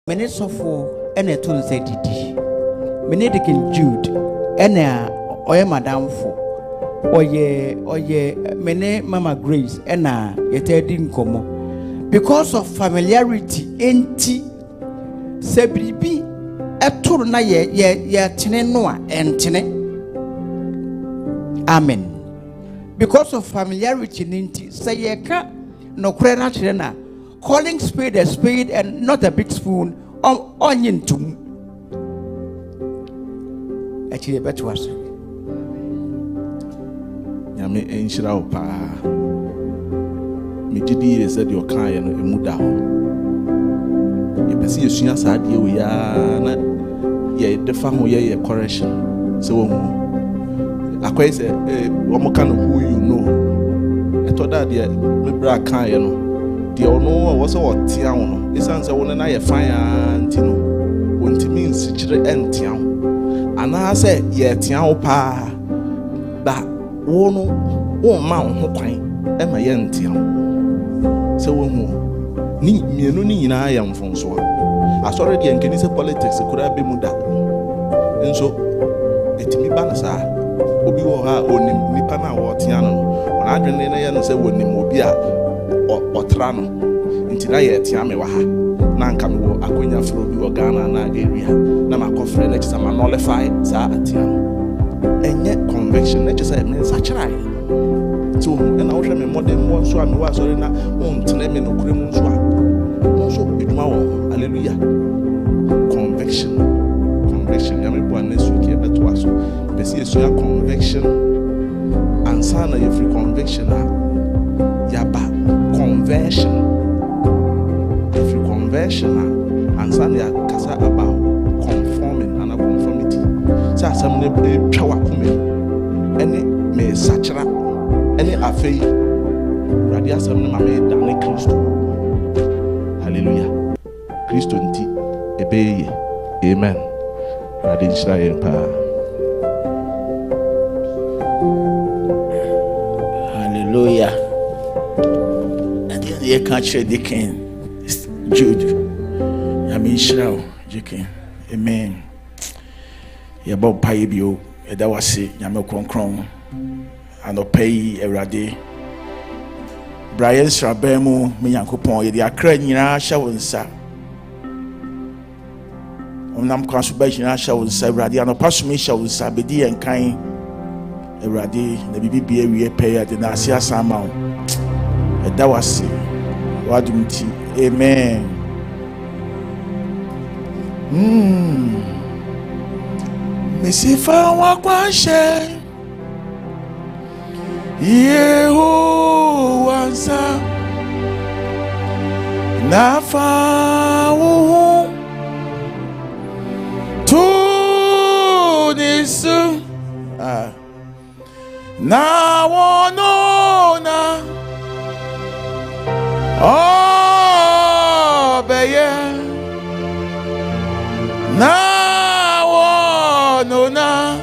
Minutes of war and a tune said it. Benedict Jude and a madam for. Oye, mene Mama Grace and yet didn't come because of familiarity. Enti Sebribi a tour na ye tenenoa and tene. Amen. Because of familiarity, Ninti say ye ka no crena chena calling spade a spade and not a big spoon or onion to actually a better was. Yame enshira opa me gidi said your kan no emuda ho ye pese yesua saade we ya na ye defa ho ye correction so wo akwai say omo kan who you know eto da de me bra kan ye no de ono wo so otia wo no isan say wo na ye fan anti no wontimi nsikire entia wo ana say ye tia wo pa ba wono wo ma ho kwan e ma ye ntia se wo hu ni mienu ni nyina ya mfonso asore de nkeni se politics kura be mu da enso etimi ba na sa obi wo ha onim nipa na wo tia no ona adwene na ye no se wonim obi a otra no ntina ye tia me wa ha na nka me wo akonya fro bi wo Ghana na area na makofre na chisa ma nullify sa atia no enye conviction na just me sachirai so na wo hwe me modern mo so am wa sorry na ontene me no kure mu so a so eduma wo hallelujah conviction ya me bo anesu ke beto aso be see so conviction ansana you free conviction ya ba conversion free conversion ansana ya kasa about conforming and conformity so asam ne twa wakome ene me sachira ene afei radio asam ne mama dane Kristo hallelujah Kristo nti ebeye amen radio Israel pa hallelujah and you can't share the king Jude Yami Israel Jikin amen ya bo paye bio e da wase nyame kronkron anopai Ewrade Brian Srabemu me yankopon ye de akra nyina hya wonsa onam kwaso ba nyina hya wonsa Ewrade anopaso me hya wonsa bedi enkan Ewrade na bibia wie pay de na asia sama e da wase wadumti amen Mesifa wakwashe Yehowa nsa nafa wo tu nisu na wono na obeye na wono na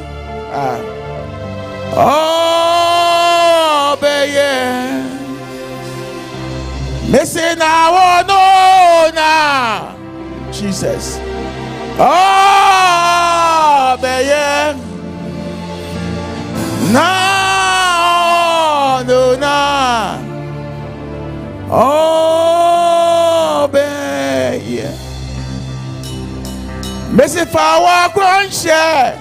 obeye missing na wono na Jesus obeye na wono na obeye Messi Fawa Grandshare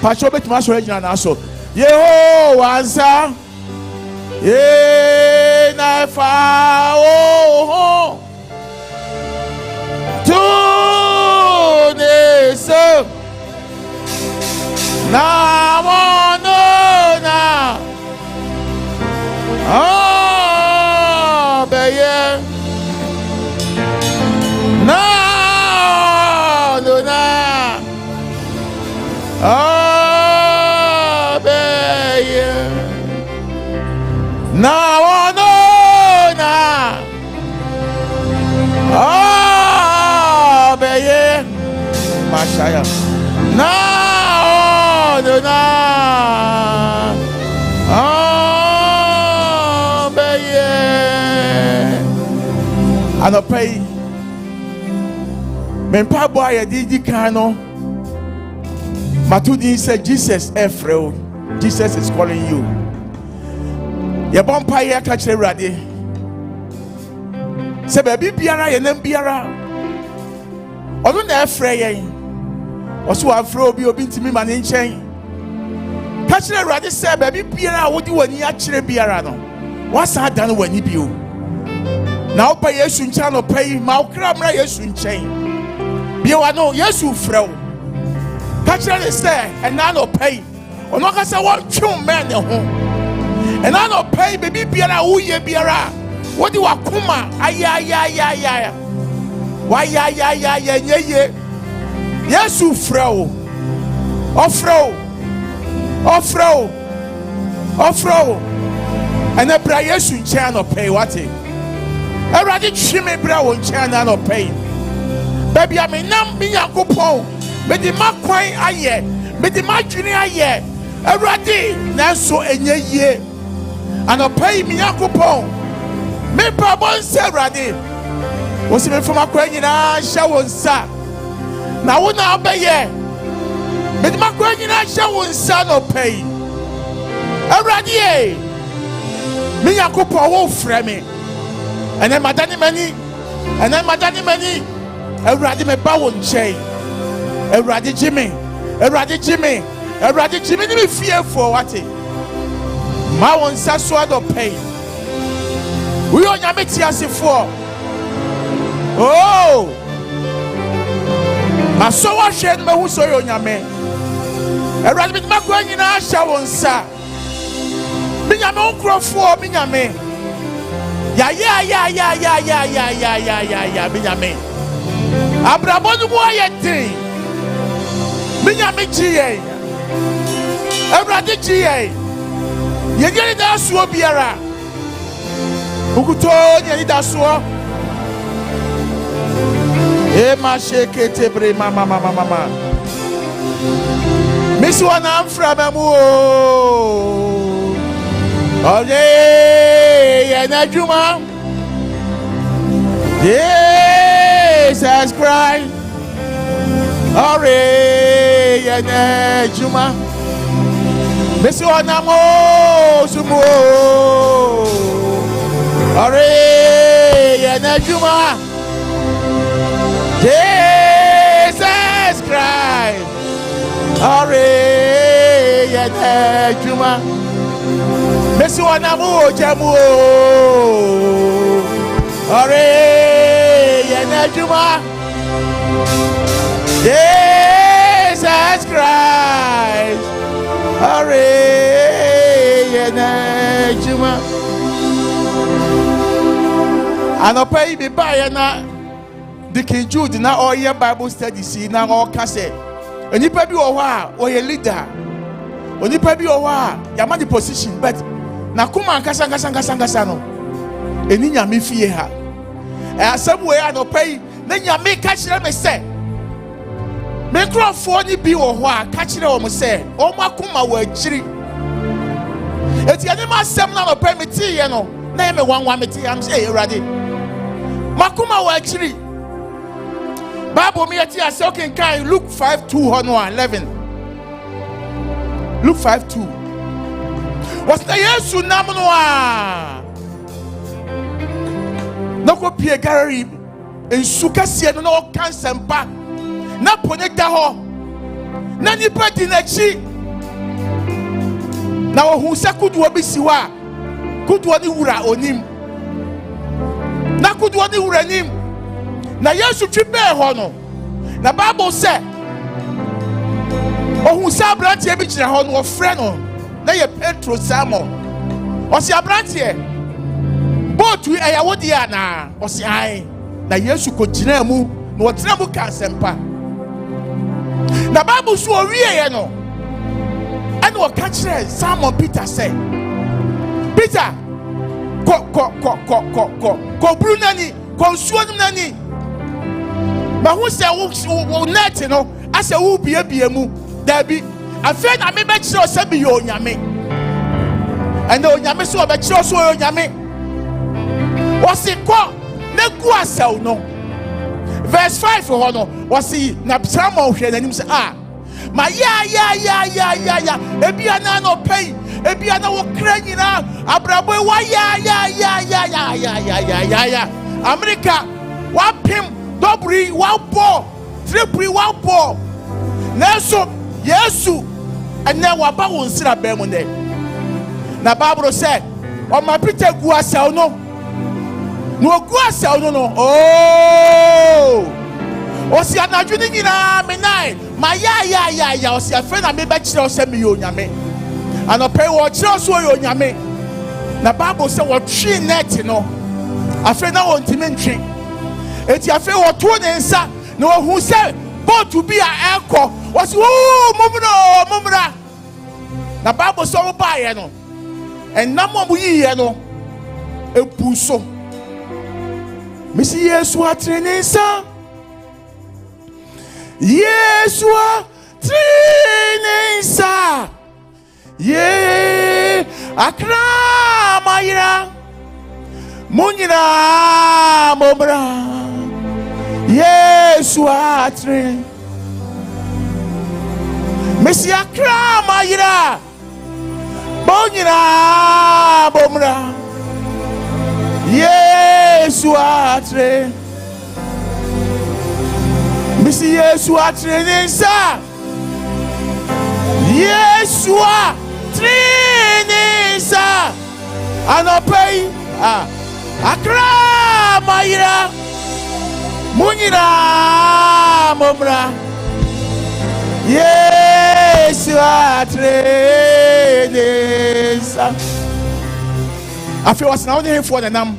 Pacho bet maso regional na so Yehowa nsa na fa o tu ne so na wono na beye na dona beye na wono na beye mashaya na dona beye anopai Mempa boy di kano. Matudi said Jesus Efreo. Jesus is calling you. Ye bompa ye catch ready. Say baby biara ye nem biara. Odo na efre ye. Oso afro obi ntimi ma ne nchen. Catch ready say baby biara wodi wani a kire biara no. Wasa dan wani bio. Na opa Yesu ncha no pai ma okra mra Yesu nchen. Biwa no Yesu frɛ. Catch ready say and na no pai. Ono ka say what twum men ne ho. And I don't pay baby biara uye biara. What do I kuma? Aya. Why ya. Yes, you fro. Offro. And the bra yes you channel pay what it. I rather chimney bra on channel pay. Baby, I mean, nam be a coupon. But the mark quite aye. But the mark junior aye. I rather now so a ye. And I pay me a coupon. Me papa say ready. Was me from a question shower sa. Now when I obey ye. But my question shower sa no pay. Ready. Me a coupon won't frame me. And then my daddy money. Ready me bow on chain. Ready Jimmy. Me fearful what it. Ma won sa so do pay. We on yame ti ase for. Oh. Ma so wa hwe no hu so yo nyame. Erade bi ma kwa nyina sha won sa. Mi nyame onkrofo mi nyame. Ya mi nyame. Abrabo nu mo ayete. Mi nyame jiye. Erade jiye. Yegere da suo biara. Ukuto nyani da suo. E ma shekete bre mama. Misi wana amfra mamu o. Ole yana juma. Jesus Christ. Ole yana juma. Mesi onamo sumo Are yana juma Jesus Christ Are yana juma Mesi onamo jamu Are yana juma Jesus Christ Juma. And I pay me by na the King Jude na all your Bible study see na all cassette. And you pay or your leader. When you pay your money position, but na kuma kasa no. Eni nyame fie ha. And somewhere I no pay na nyame catch them say. Me crofo ni bi wo ho a catch them say, "O makuma wo achiri." Eti ani ma sem na no pay me tie ye no. Na me wan me tie am say Erade. Makuma wo achiri. Bible me ati ase okay kan Luke 5:211. Luke 5:2. Was na Yesu nam no a. No ko pie gallery ensu kase no no kan sempa. Na pone da ho. Na nipa di na chi. Na ohun se kuduo bi si wa. Kuduo ni wura onim. Na kuduo ni wura nim. Na Yesu twi be ho no. Na Bible say ohun se abrantie bi kire ho no ofre no. Na ye Petro Simon. O si abrantie. Botu eyawo dia na. O si ai. Na Yesu ko gina mu. Na o tena mu ka sempa. Na Bible so wie ye no. And what catch Simon Peter say, Peter, ko brunani, ko suonu nani. Ma who say wo net no, as a wo bie mu, there be. Afen na me be kire say be yo nyame. And the nyame so be kire so yo nyame. Wasi ko ne gu asaw no. verse 5 for no was see na psalm hwe nanim say ma ya ebiana no pay ebiana wo kra nyina abrabo wa ya America wa pim dobri wa bo tripri wa bo neso Yesu ene wa ba won sira be mu ne na Bible say o ma Peter gu asel no gu asel no o si anadwo ni nyina me nai ma ya o si afa na me be kire o se me yo nyame anope wo kire so yo nyame na Bible say wo twi net no afa na wo ntimi ntwi eti afa wo to ne nsa na wo hu se boat to be a anchor was mumra na Bible say wo ba ye no enamo mu yi ye no epuso misi Yesu atrenensa Yesu atrenensa ye akra mayira munyina mumra Yesu atre misi akra mayira munyina mumra Yesu atre misi Yesu atre nisa Yesu atre nisa anopai akra mayira munyina mumra Yesu atre nisa afi was now there for the nam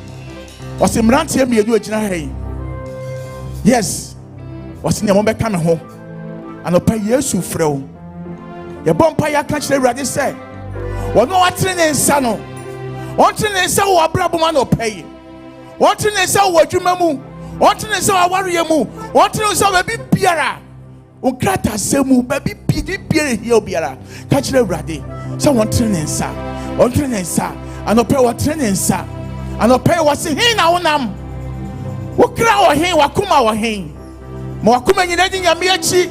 was imrante me edu agina hey yes was ne mo be ka me ho anopa Yesu frɛw ye bompa ya ka kire Awurade sɛ wono watere ne nsa no wontere ne nsa wo abrabom na opai wontere ne nsa wo adwuma mu wontere ne nsa wo awareye mu wontere ne nsa wo bi biara onkrata semu ba bi biara hie biara ka kire Awurade sɛ wontere ne nsa anopa wotere ne nsa anopa wo se hin na wonam wo kra wo hin wakoma wo hin ma wakoma nyina di nyame achi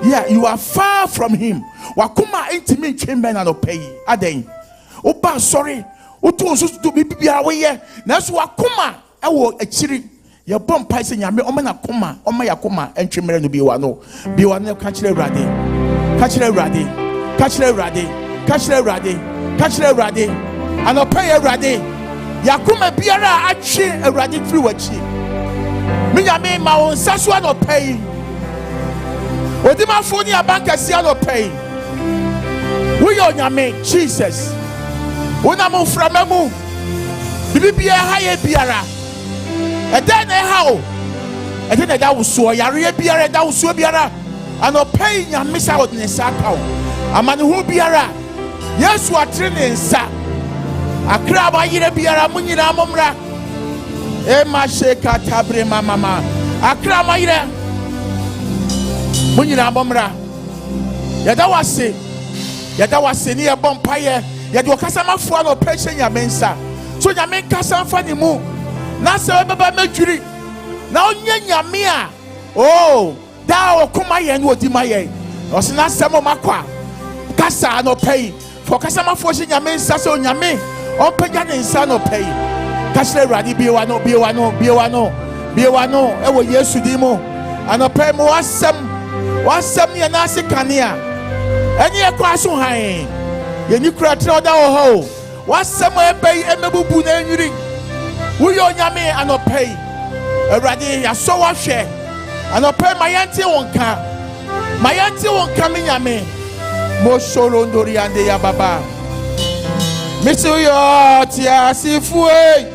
yeah you are far from him wakoma intimi twembe na anopa yi aden wo ba sorry wo to so do bibia wo ye na so wakoma ewo achiri ye bom pai se nyame o na koma o ma yakoma entwemere no biwa no ka kire Awurade anopa ye Awurade yakoma biara atwe Awurade firi wachi minyame ma won saso anopa yi odima foni abanka si anopa yi wo yo nyame Jesus wona mo framamu bibia ha ye biara eda na ha o eda na da wuso yare biara da wuso biara anopa yi nyame sa odne saka o amane hu biara Yesu atre ne nsa akra ba yire biara munyina momra e ma sheka tabre mama akra ma yire munyina momra yada wase ni e bompa ye yade okasa mafo na opeche nyame nsa so nyame kasa mfa ni mu na se baba medwiri na onye nyame a da okoma ye na odima ye osina semo makwa kasa no pay for kasa mafo she nyame nsa so nyame openya ne nsa no pay kashire Awurade biwa no ewo Yesu di mo anopay mo wasem ye na asekane eni ekwa so han ye ni kura tre oda wo ho wasem ebey emebubu na enwiri wo yo nyame anopay Awurade ya so wa hwe anopay mayante wonka mi nyame mo solo ndori ande ya baba misu yo ti asifue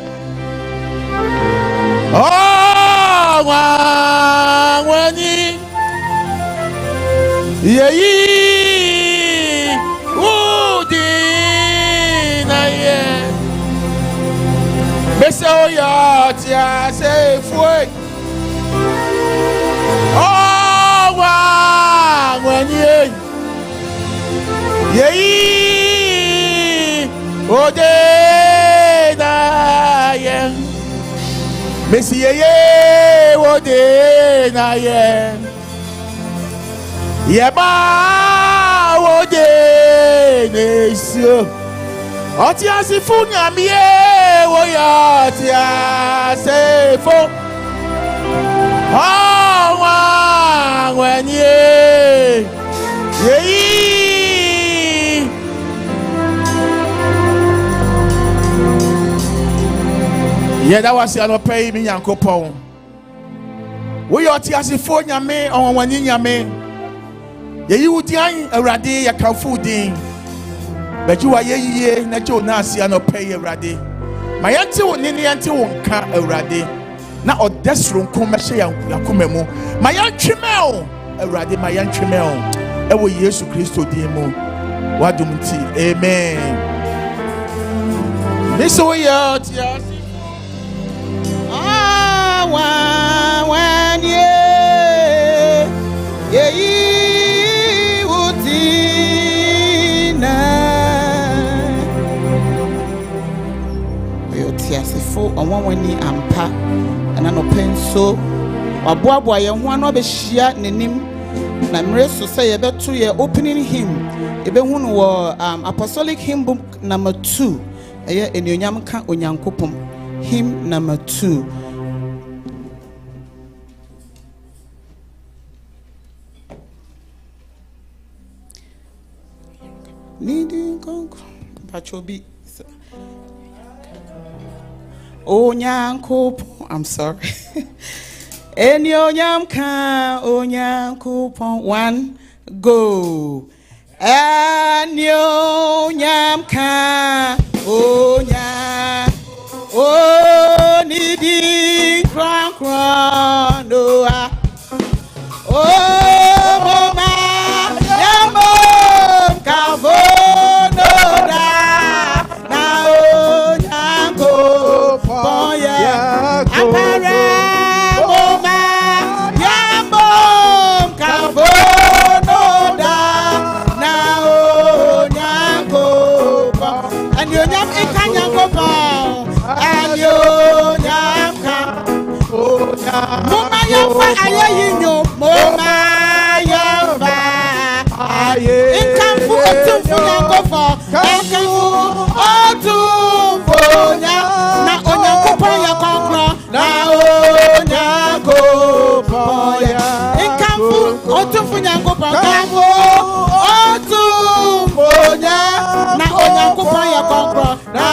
wani yeyi udi na ye misu yo ti asifue wani yeyi ode na ye Messi ye wo de na ye. Ye ba wo de nesio. Oti asifu nyamie wo ya ti asefo. Oh wa when ye. Yeah, that was your pay me yankopon. We are tiasifo nyame on wani nyame. Ye you dian awrade ya kanfu din. But you are ye na jo na asia no pay awrade. Ma yante woni ne yante wonka awrade. Na odesro nkom hye yakomemu. Ma yantweme o awrade ma yantweme o. Ewo Yesu Kristo din mu. Wadum ti. Amen. This way out tias when ye utina yo tiasefo onwa wani ampa ana no penso waboaboa ye ho ano behia nenim na mreso say ye beto ye opening hymn ebe hu no wo apostolic hymn book number 2 eye enuonyam ka onyankopom hymn number 2. Needing Pachobi. Onyankopon, I'm sorry. Enyonyamka onyankopon 1 go. Enyonyamka onya oh nidi kran kran noa oh mama yamo kavono da na onyango poya apare mama yamo kavono da na onyango po and yonyam ikanyango po and yonyamka mama yafa ayayinyo mama yafa inkamfu otumfu yankofo inkamfu otumfu na onyankopo yakonkro na onyankopo ya inkamfu otumfu yankopo inkamfu otumfu na onyankopo yakonkro na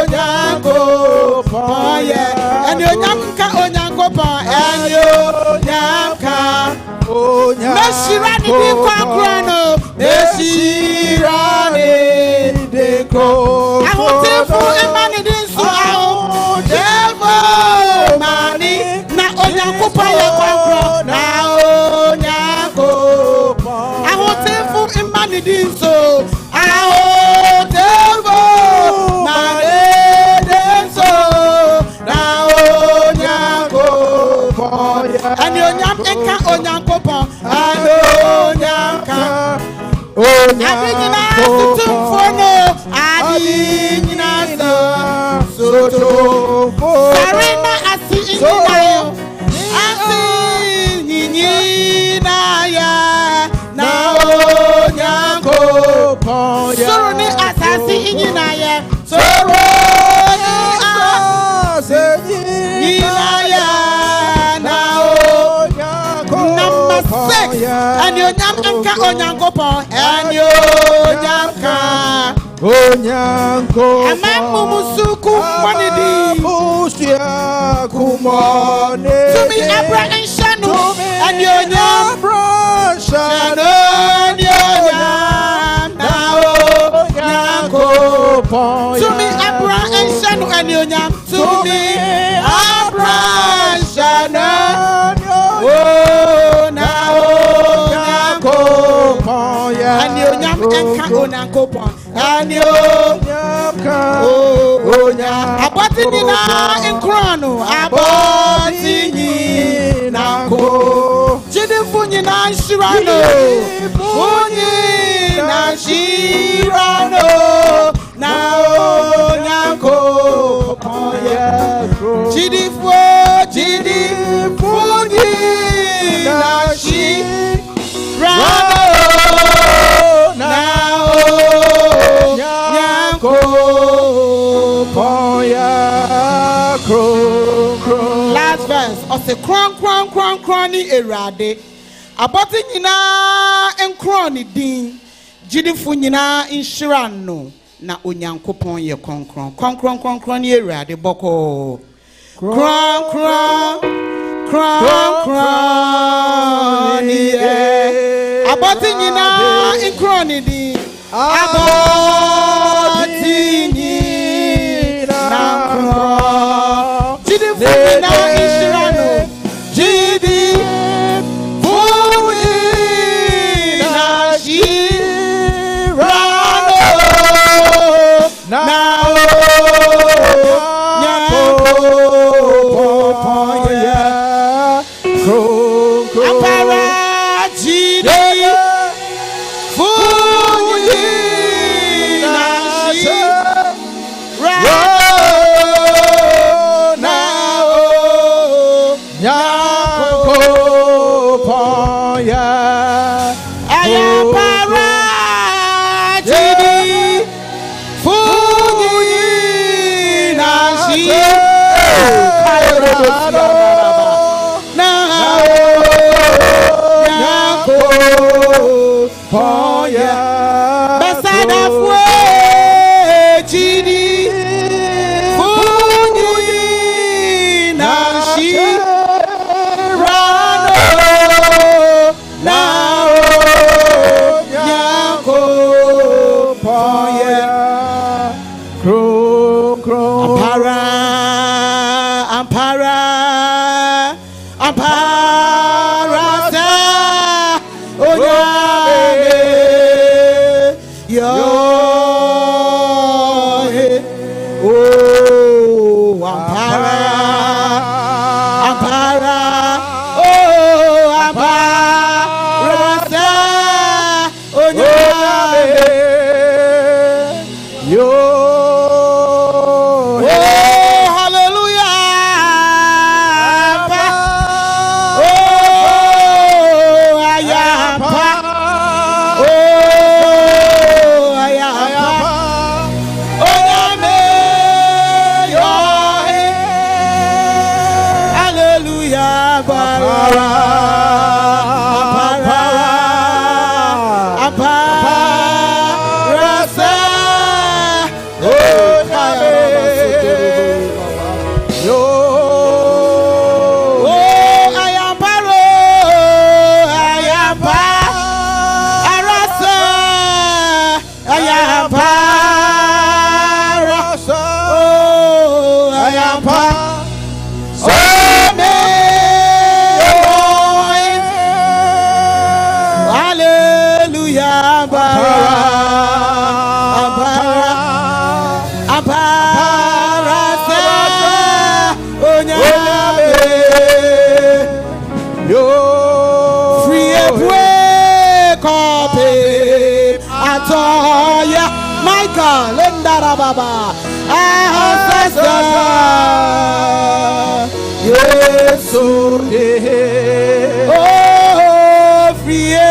onyankopo ya and onyamka onyankopo and onyamka Meshirani di kwakrano Meshirani di kro Ahotefu imani di nsu aho Devo mani na onyankopa ya kwakro na onyankopa Ahotefu imani di nsu aho Devo mani di nsu na onyankopa And onyam eka onyankopa Anyonyamka Onyamka Sutumfono Adinyina Sutumfono Sarina asi inyinayo Asi inyinaya Na onyankopa Suruni asasi inyinaya Suruni asasi inyinaya And you nyamka onyankopo and you nyamka onyanko amamu musuku monidi musia kumone to me abra and shanu and you nyambra shanu and you nyamko to me abra and shanu and you nyam to me abra shanu Anyonyam enka onyankopon anyonyamka onya aboti nyina enkrono aboti nyina ko jidifu nyina shirano nyina shirano na onyankopon Last verse. Ose kron ni erade. Aboti nyina enkron din. Jidifo nyina inhyira no na onyankopon ye konkron ni erade boko. Kron ni aboti nyina enkron din. Aboti nyina kron. Jidifo nyina inhyira no. Baba, yes, oh, free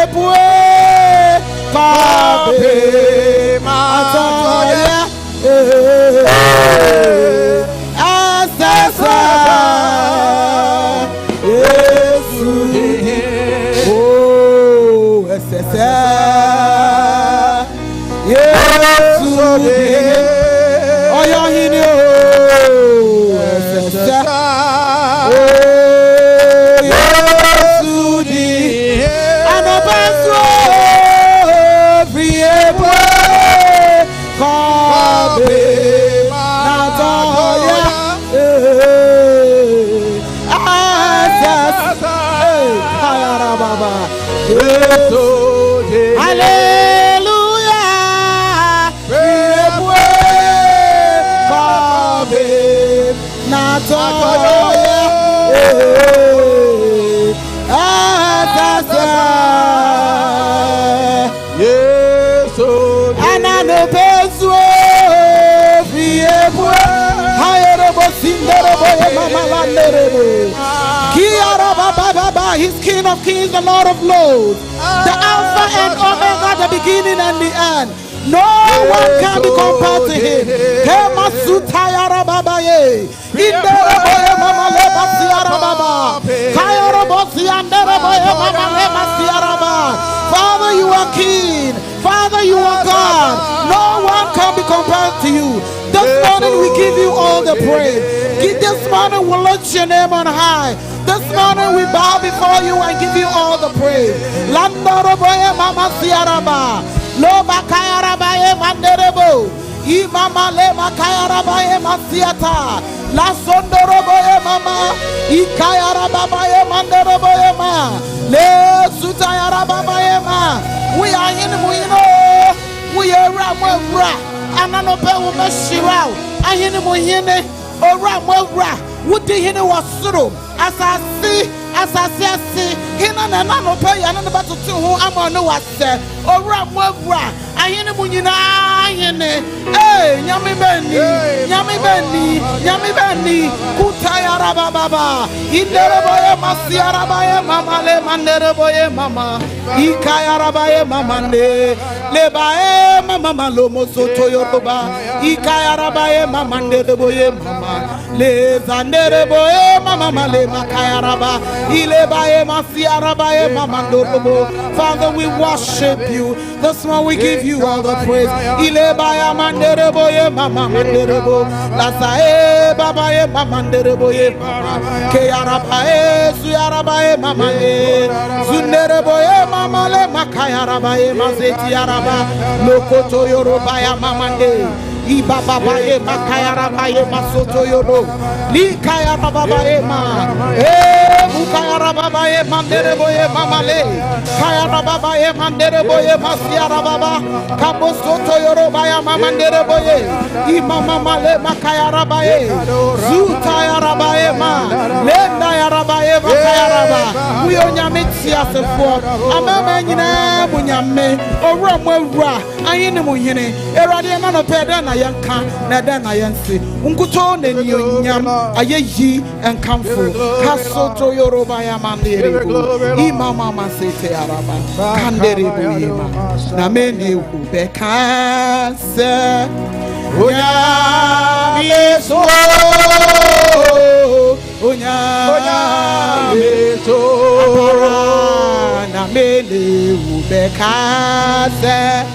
Higher He's King of Kings, the Lord of Lords, the Alpha and Omega, the beginning and the end. No one can be compared to him. Father, you are King. Father, you are God. No one can be compared to you. This morning we give you all the praise. This morning we lift your name on high. This morning we bow before you and give you all the praise. Lo makayarabaye manderebo, imama le makayarabaye masiata, la sondoroboye mama, ikayarabaye mandereboye ma, le sutayarabaye ma. We are in Muino, we are Ramwebra, Ananope Umeshirao, Ayini Muhine, or Ramwebra, Woodihine was Suru, as I see. As I say, Hina and Nano pay another battle to whom I'm on no was said, or Ramwebra, I ain't Munina, eh, Yami Benny, Kutayara Baba, Inderaboye Masiarabaye Mama, Le Manderaboye Mama, Ikayarabaye Mamande, Lebae Mama Lomo Soto Yoruba, Ikayarabaye Mamande de Boye Mama, Le Zandereboye Mama Le Makayaraba. Father, we worship you. This one we give you all the praise. Ibabaye makayarabaye masoto yoro likayarabaye ma mukayarabaye mandereboye mamale kayarabaye mandereboye masiarababa kabosoto yoro baya mamandereboye imama male makayarabaye zutayarabaye ma lenda yarabaye makayaraba uyonyamiti asefo amama nyina munyame owramwura ayene muhene erade na no peda na yanka na da na yanse unkuto na nyonyam ayeyi enkamfo kasoto yoruba ya mandere imama masete araba kandere buyema na mene ubeka se onya yeso onya yeso na mene ubeka se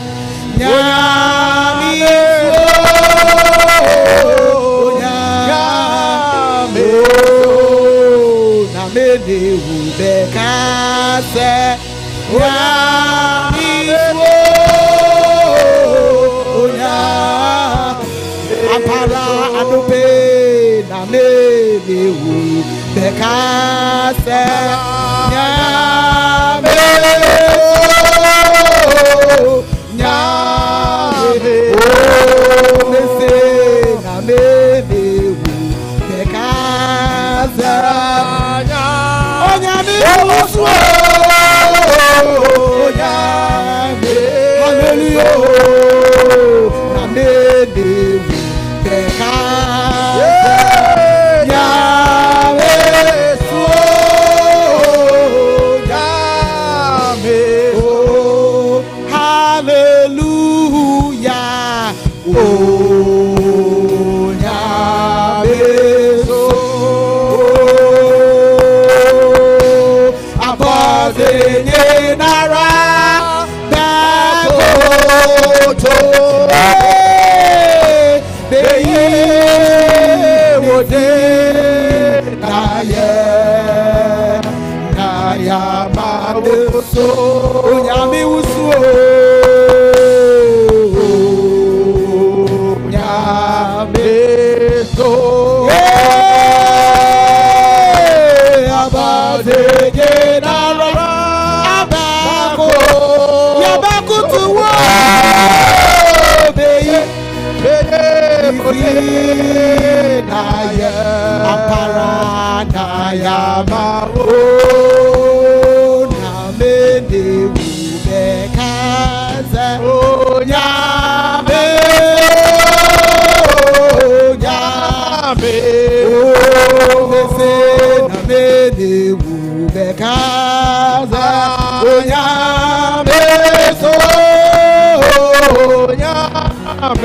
Becca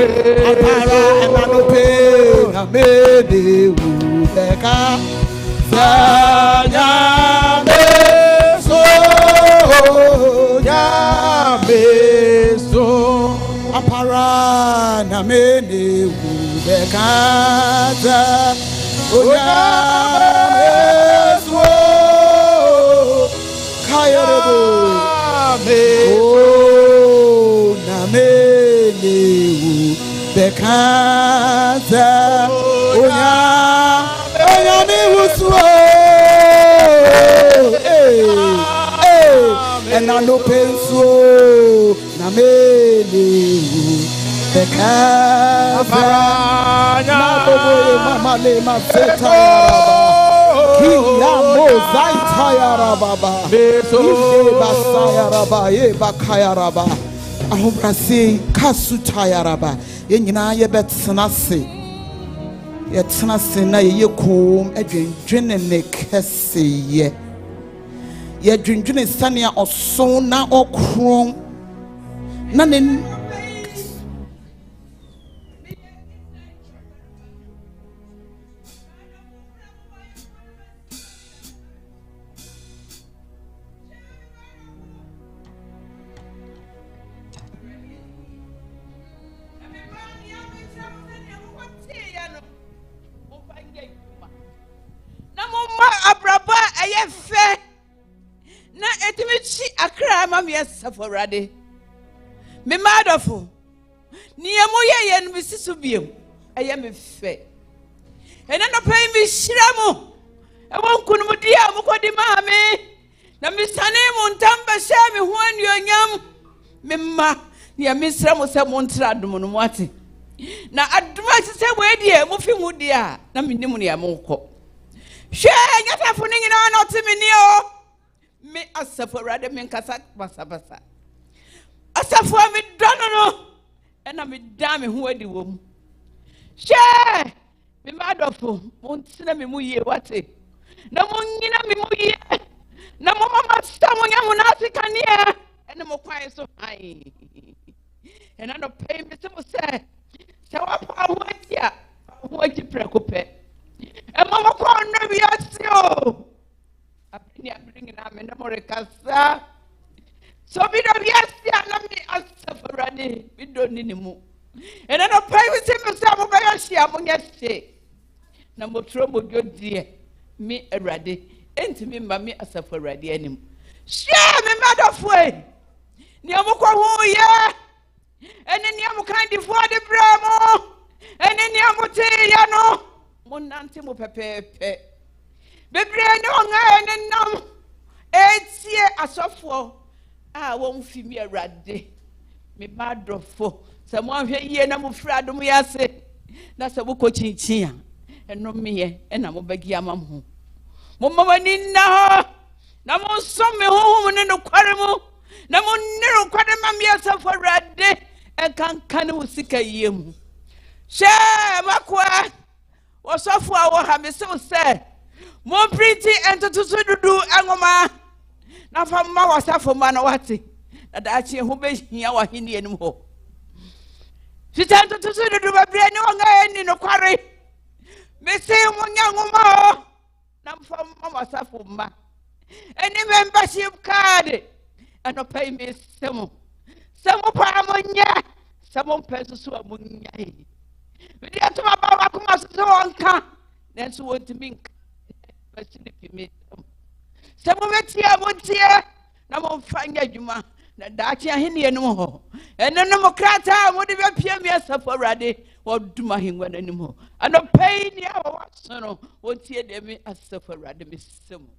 Apara enanope na mede ubeka Nyame so apara na mede ubeka Nyame so kayerebo na mede ubeka Nyame wusuo and I no penso na mele bekava na bobo mama le mafeta kiya mo zaita ya rababa ife basaya raba ye bakaya raba ahobrase kasuta ya raba ye nyina ye betsena se ye tena se na ye kom adwendwene ne kese ye ye dwendwene sania oso na okron na ne Abraba ayefe na etimichi akra mama yesaforade me madofo niemu ye no bisisu biem aye me fe ena no pai mi hyiramu e wonkunu mu dia mu kodi maame na misane mu ntamba hye me ho anuonyam me ma ne misra mu se mu ntra dum no ate na aduma se wedie mu fi mu dia na menimu ne amukọ she nyata funi ngina na otimini o me asaforade me nkasa basabasa asafo me dono no ena me dame ho adi wom she me madofo montina me muye wate na monyina me muye na mama stamu nyamu na asikania ena mo kwan so ai ena no pay me se wapa ho atia ho ati prekope e mama ko na biasio apini bring na me no more kasa so bi do biasia na me asafarani bi do ni mu e na no pai we se me mo ba yahia mo nyase na mo tro mo dodie me awrade entimi mba me asafarani anim share me madofo e ni amukọ ho ye ene ni amukan di fo de bramo ene ni amuti ya no monante mo pepepe bebre no nga ene nam etie asofo a won fi mi awrade me madofo se mo ahwe yie na mo fra dum yase na se bo ko chinchin eno meye ena mo bagi amam ho mo mamani na na mo som me ho ne no kware mo na mo nero kware mam yase for awrade e kan usika yemu she makwa wasofo a wo ha me se mo pretty entotoso dudu angoma na fa ma wasafo ma na wate na da chi ho be hia wa hini enim ho sita entotoso dudu ba bre ni wonga eni no kware me se mo nyangoma na fa ma wasafo ma eni membership card ano pay me semo pa monya semo peso so amonya e we dey to ba kuma so onka nenso wontimi me semo metia montie na mo fanya djuma na daachi ahene enum ho eno no mokrata mo de bepia mi asafo awrade woduma hengwa nanim ho ano pay ni awo wasono wontie de mi asafo awrade me semo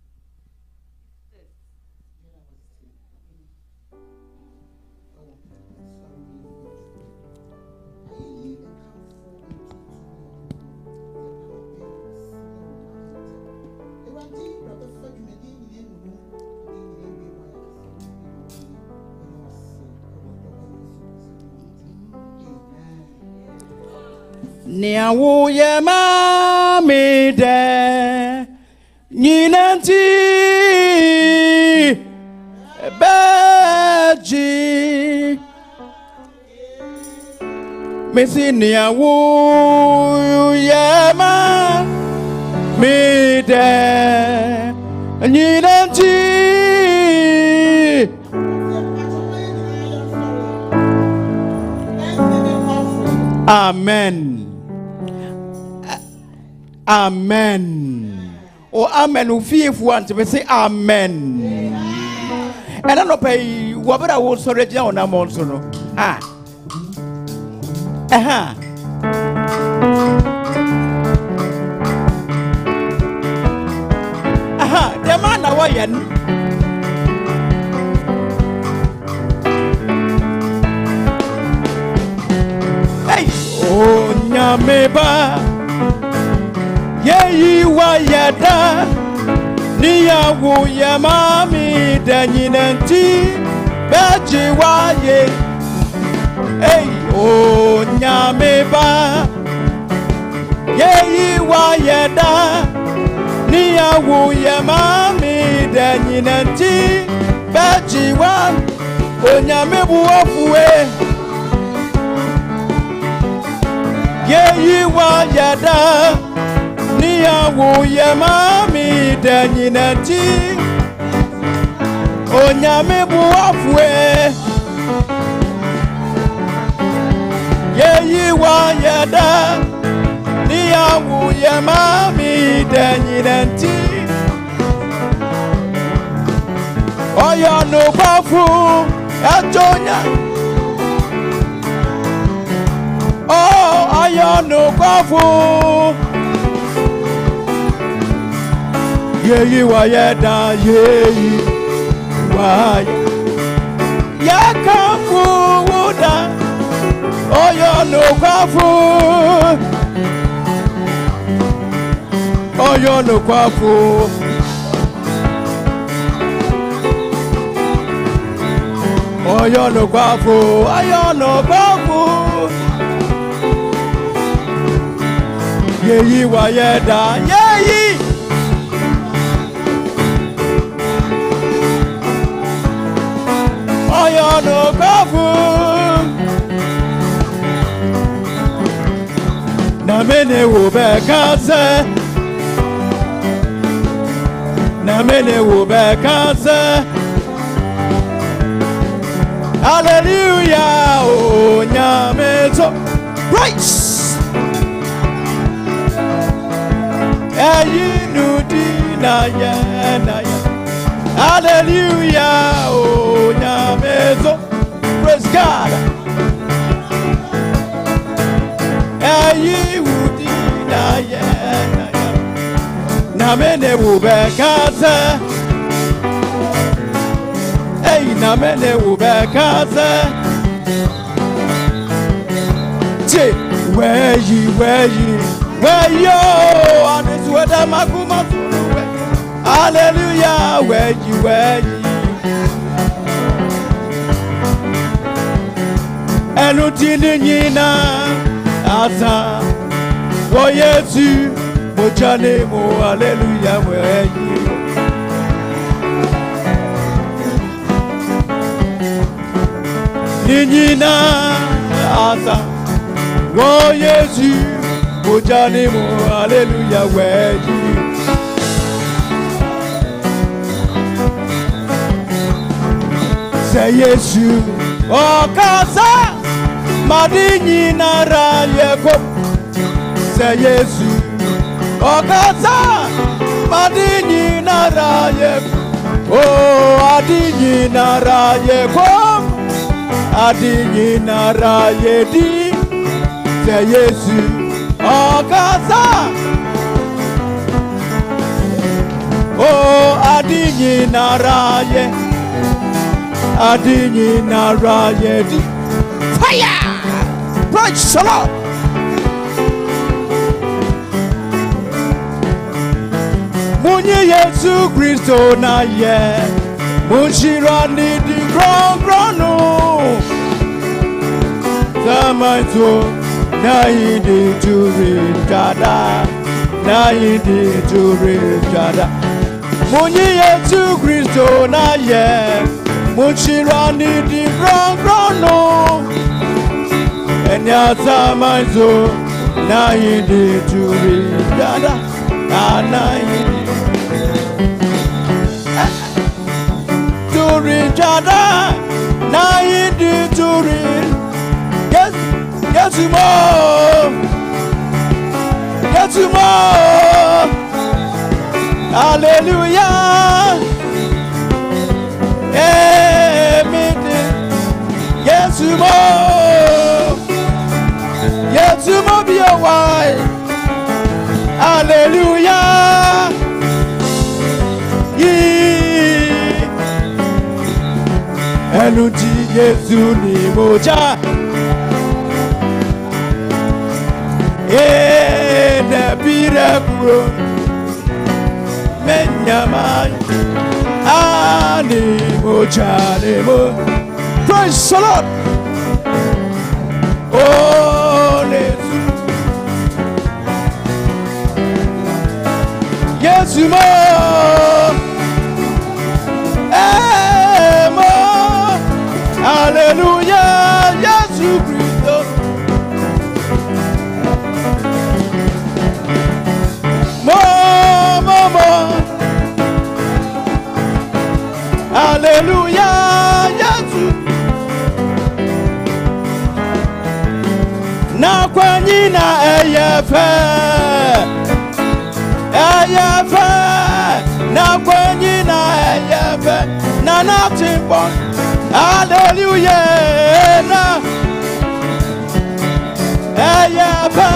Niawu ye mami de Ninanti Beji Messinia woo yama me de Ninanti. Amen. Amen. Oh, amen. If you want to say amen. And I don't pay what I was already on a monsoon. Ah. Aha. Aha. The man Hawaiian. Hey. Oh, Nyameba. Ye wa yada niya wo ya mami danyinanti beji wa ye. Hey, oh Nyameba. Ye wa yada niya wo ya mami danyinanti beji wa. Oh Nyamebu ofuwe. Ye wa yada niyawo ye mami danyinati onyame buafwe ye wa yada niyawo ye mami danyinati oyo no bafu atonya oh oyo no bafu ye wa yada ye wa ya kafu wuda oyo no kafu oyo no kafu oyo no kafu oyo no kafu ye wa yada ye no kafu na mene wo be kaze na mene wo be kaze hallelujah oh nyameto praise ayinu na ya hallelujah oh nyameto praise God ayiwudi na ya na mene ubekaza hey na mene ubekaza che where yo and it's where makuma hallelujah where you enutini nyina asa wo Yesu mojane mo hallelujah where you nyina asa wo Yesu mojane mo hallelujah where you say Yesu o kasa madini nara yeko say Yesu o kasa madini nara yeko oh adini nara yeko adini nara yedi say Yesu o kasa oh adini nara yeko adini nara yedi fire praise the Lord munye Yesu Kristo na ye munshira ni di grono zamanto na idi turi jada na idi turi jada munye Yesu Kristo na ye munshira ni di grono Enya Samazo, Naidi Turi, Dada, Anaidi Turi, Dada, Naidi Turi. Get more, get more. Hallelujah. Amen. Yes, more. Yes, more. Be your wife. Hallelujah. Eluti Yesu ni moja. The beautiful Menyama Animo Chanimo. Praise the Lord. Oh, yes, you more. More. Hallelujah. Yes, you breathe. Hallelujah, Yesu. Na kwa nyina eyefe, eyefe. Na kwa nyina eyefe, na natimbo. Hallelujah, na eyefe.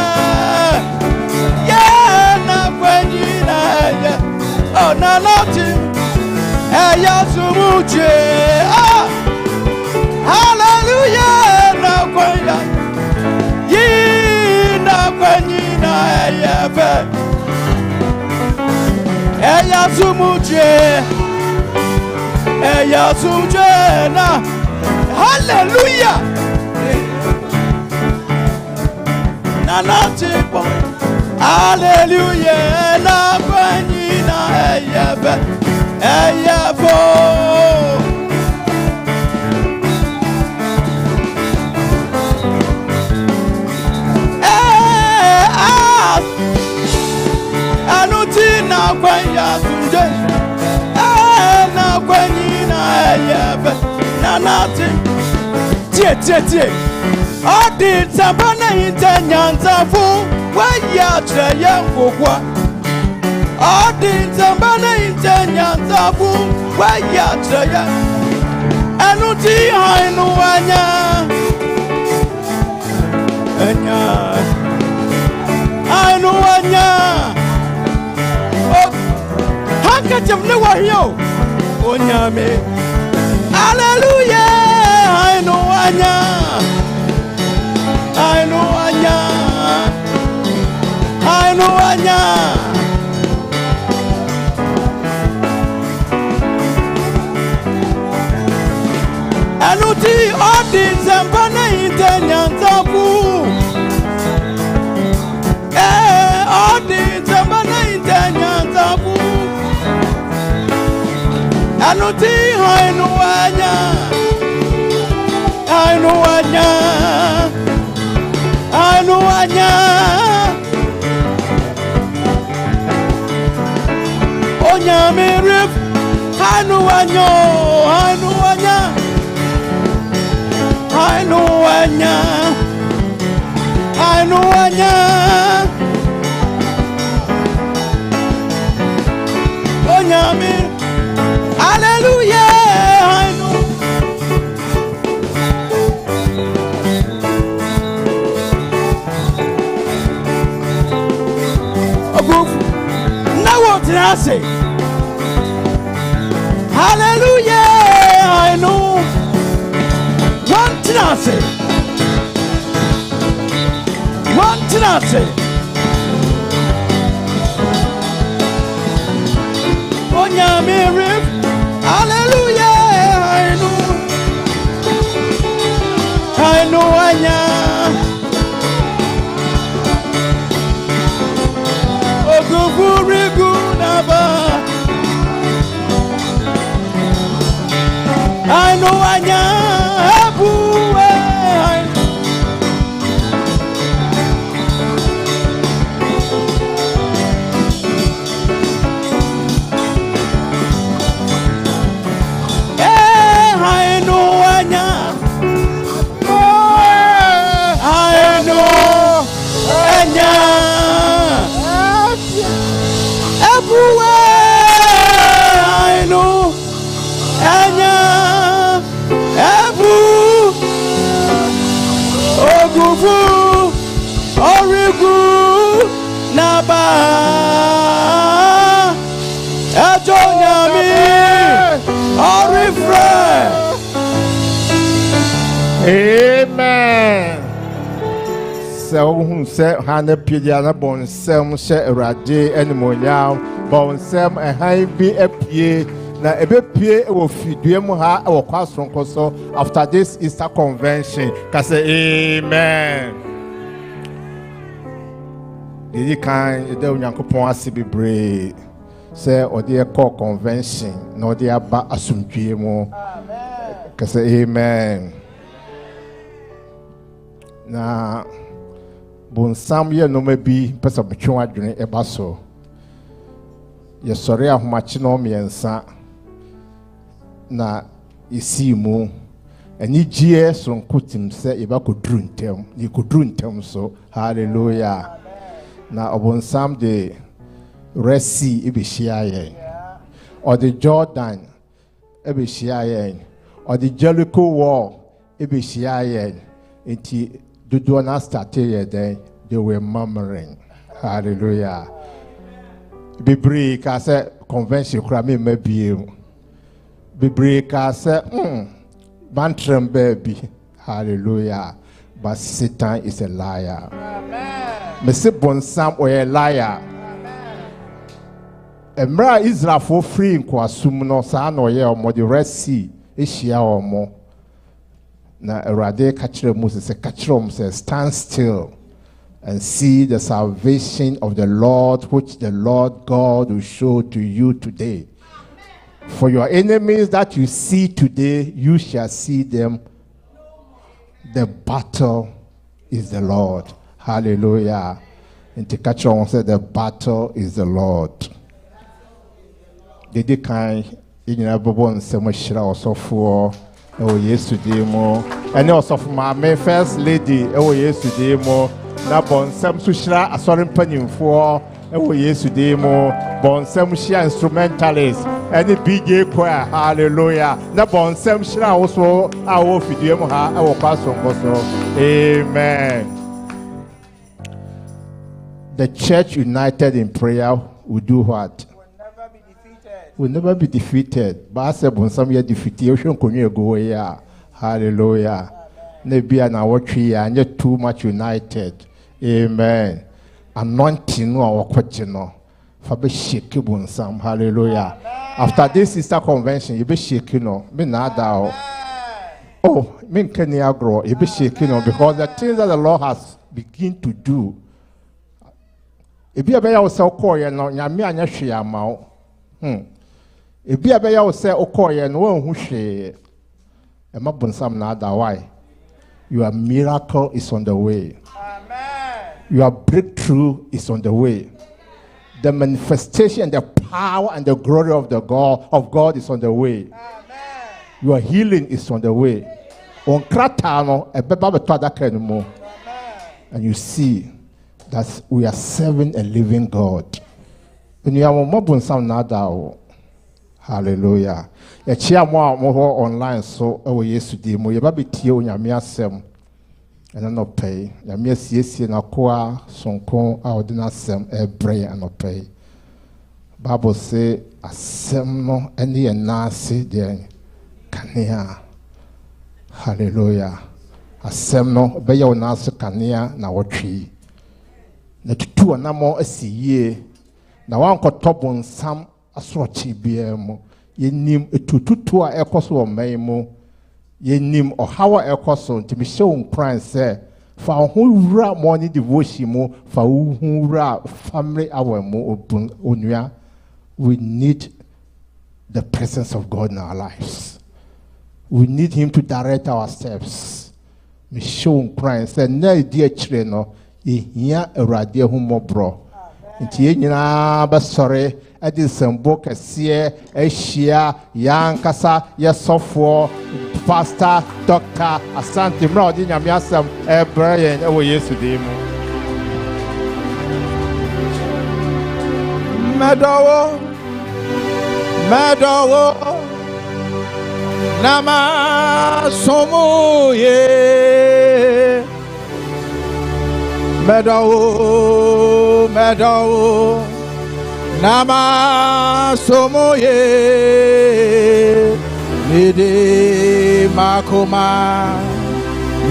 Yeah, na kwa nyina eyefe, oh na natimbo. Eyasumuche, ah, hallelujah, na kwaya, yi na kwanyina eyefe, eyasumuche, eyasumuche na, hallelujah, na natipo, hallelujah, na kwanyina eyefe. Eyafo anuti na kwanya tunje na kwanyina eyafe na nati tie odi tabana intanyanzafu waya traya ngogwa. Odi nzambana intanyanzafu waya traya anuti hainu wanya enya hainu wanya handkerchief ne wahyo onyame hallelujah hainu wanya hainu wanya hainu wanya. Anuti odi zambana intanyanzafu, odi zambana intanyanzafu. Anuti hainu wanya, hainu wanya, hainu wanya. Onyamirif hainu wanyo, hainu wanya. I know Anya. Oh, Nyami. Hallelujah. I know. Now what did I say? Hallelujah. I know. One tenacity. One tenacity. Oh, Nyami, hallelujah. I know, Anya. Oh, good, good, I know, Anya. Aba Ejonyami Orifre. Amen. So who said Hannah Pidiana Bon Sem Shet Raje and Monyam Bon Sem and High be a pie. Now a bit pie will feed them our classroom also after this Easter convention. Can say amen. You can't do Yankopon Asibi Bray. Say or dear call convention, no dear ba assumption. Can say amen. Na bonsam ye no mabi pesa betwe adwene eba so ye sori ahomache no miensa na isi mu ani gie sonkotim se eba koduru ntem ye koduru ntem so hallelujah na obonsam de resi ebehia ye or the Jordan ebehia ye or the Jericho wall ebehia ye enti the donor started then they were murmuring. Hallelujah. Bibri ka say convention kura me mabie. Bibri ka say bantram baby. Hallelujah. But Satan is a liar. Amen. Me say bonsam or a liar. Amen. Emra Israel for free kwasum no sa no ye omo the Red Sea ehia omo. Na Erade kachire Moses say kachire say stand still and see the salvation of the Lord which the Lord God will show to you today. For your enemies that you see today, you shall see them. The battle is the Lord. Hallelujah. And to catch on say the battle is the Lord. Did kind in your bubble so much also for yesterday more. And also for my first lady, yesterday more. Na bon sam sushra asorin panim for yesterday more. Bon sam shia instrumentalist. Any BGA choir. Hallelujah. Na bon sam shra also our video ha our pastor also. Amen. The church united in prayer will do what? Will never be defeated. But I said, when some year defeated, you shouldn't go here. Hallelujah. Maybe an hour 3 and you're too much united. Amen. Anointing no our question. For be shaky bonsam. Hallelujah. After this Easter convention, you be shaky no. Me nada. Oh, me can grow. You be shaky no because the things that the Lord has begun to do. If you be yourself call you no, you me anya share amount. If you be yourself okoye no one who share. Emma bonsam nada why? Your miracle is on the way. Amen. Your breakthrough is on the way. The manifestation and the power and the glory of the God is on the way. Amen. Your healing is on the way. On kratano ebeba beto adaka anymore. And you see that we are serving a living God. When you are more bonsam nada. Hallelujah. Ya chia mo online so e wo yesterday mo ye ba betie onyame asem ena no pay ya me asiesie na koa sonkon a odina asem e bre no pay Bible say asem no ene ye nase de kanea. Hallelujah. Asem no be ye nase kanea na wotwe na tutu onamo asiye na wan kotobon sam asrochi biemu yenim etututu a ekoso omanmu yenim ohawa ekoso ntimi show nkran say fa ho wura morning devotion mu fa hu wura family hour mu onua. We need the presence of God in our lives. We need him to direct our steps. Me show nkran say na di akire no ehia awurade hu mobro nti enyina ba sore adi sembo kese ehia yankasa yesofo pastor doctor asante mra odi nyame asem Brian ewo Yesu de mu medowo nama somuye medowo medo nama somoye nidi makoma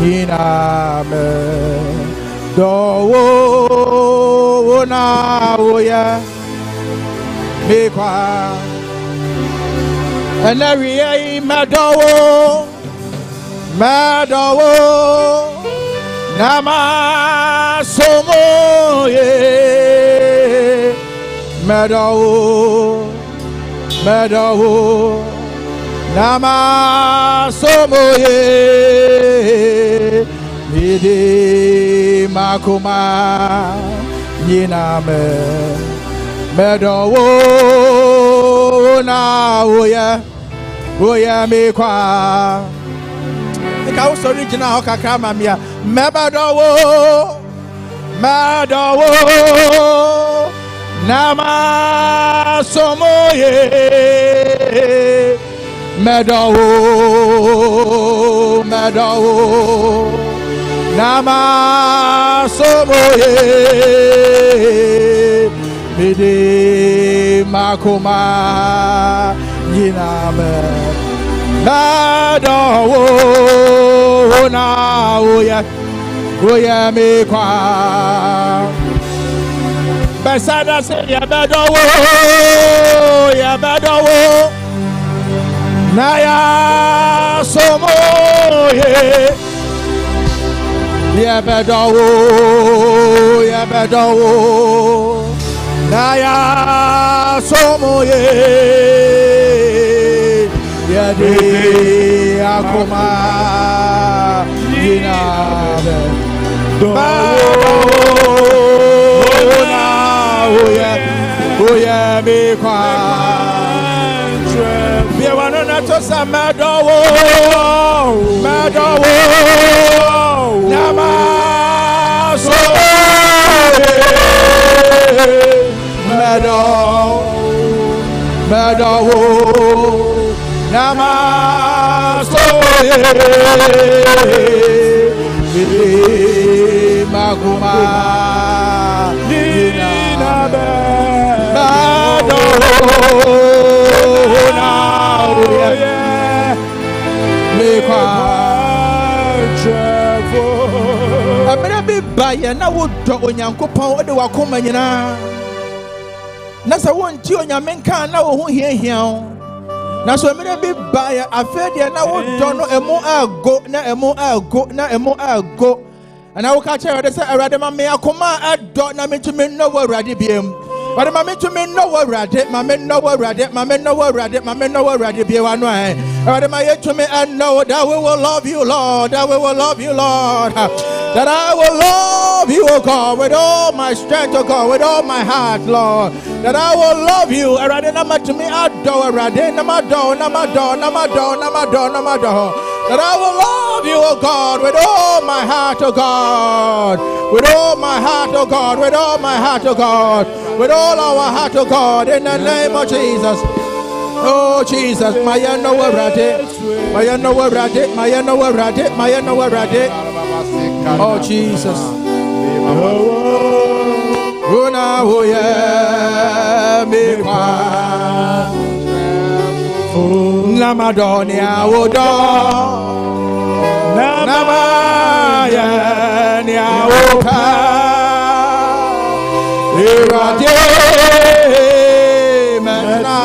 nina me do na oya me kwa enari medo nama somoye medo nama somoye nidi makoma nyiname medo na oya me kwa ka wo sorry gina ho kakra mamia mebadowo nama somoye medowo nama somoye mede makoma yiname medowo na oya me kwa besada se ya bedowo na ya somoye ya bedowo na ya somoye ya de akoma yinabe oya me kwa be wanna to some medowo nama so medowo nama so maguma ninabe amena bi baye na wodɔ onyankopɔn ode wakoma nyina na sɛ wonti onyamenka na wo ho hiahia na so amena bi baye afɛdeɛ na wodɔ no emu ago ana wo ka kyerɛ de sɛ awurade ma me akoma adɔ na mentumi nnɔ wo awurade biem but ma mentumi nnɔ wo awurade ma me nnɔ wo awurade bie wa no ai awurade ma yɛtumi nnɔ that we will love you Lord that I will love you oh God with all my strength oh God with all my heart Lord that I will love you awurade na matumi adɔ awurade na madɔ that I will love you oh God with all my heart oh God with all my heart oh God with all my heart oh God with all our heart oh God in the name of Jesus. Oh Jesus, Maya no warade. Oh Jesus. Una hoye me kwa. Namadonia wodo. Namaya nia wopa. Irade mena.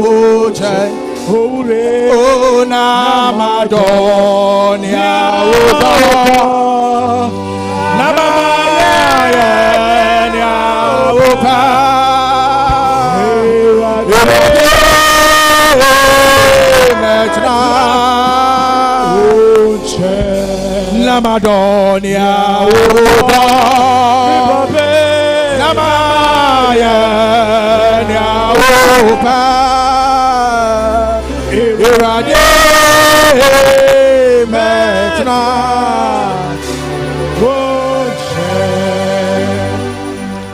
Oh, Namadonia, Namadonia,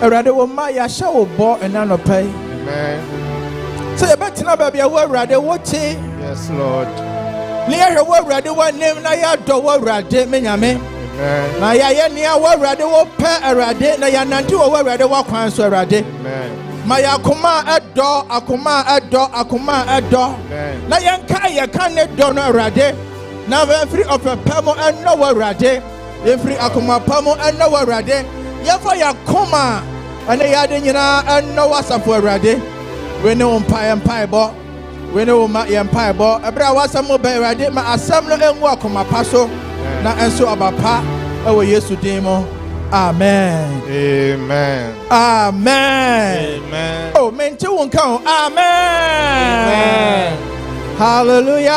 Erade wo ma ya sha wo bo enano pay. Amen. So you better baby wo erade wo ti. Yes Lord. Ni ya wo erade wo nim na ya do wo erade me nyame. Na ya ye nia wo awurade wo pe awurade na ya nante wo awurade wo kwan so awurade. Ma ya akoma edo. Na yenka ye kan ne do no awurade. Na every of a pamo and no awurade. Every akoma pamo and no awurade. Ye for ya koma and ya de nyina and no wasafo awurade. We know empire bo. We know ma empire bo. Ebra wasamo be awurade ma asam no enwu akoma paso. Na enso abapa ewo Yesu dimo. Amen. Amen. Amen. Amen. Oh, mente won kan. Amen. Hallelujah.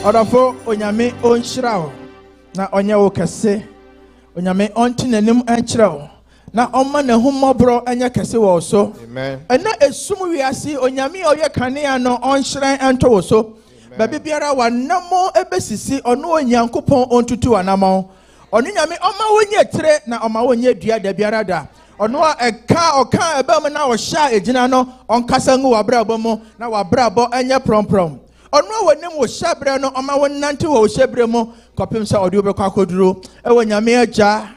Odafo onyame onhyira na onye wo kese. Onyame onti nanim enkyira wo. Na omma na hummobro enye kese wo so. Amen. Ena esum wiase onyame oye kanea no onhyira ento wo so. Baby biara wanamo ebesisi ono onyankopon ontutu wanamo. Ono nyame oma wonye tire na oma wonye dua da biara da. Ono a oka ebam na wo hya ejina no onkasa ngu wabrabo mu na wabrabo enye promprom. Ono wonim wo hyabre no oma wonnante wo hyabre mu kopim sa ode obekwa koduro ewo nyame agya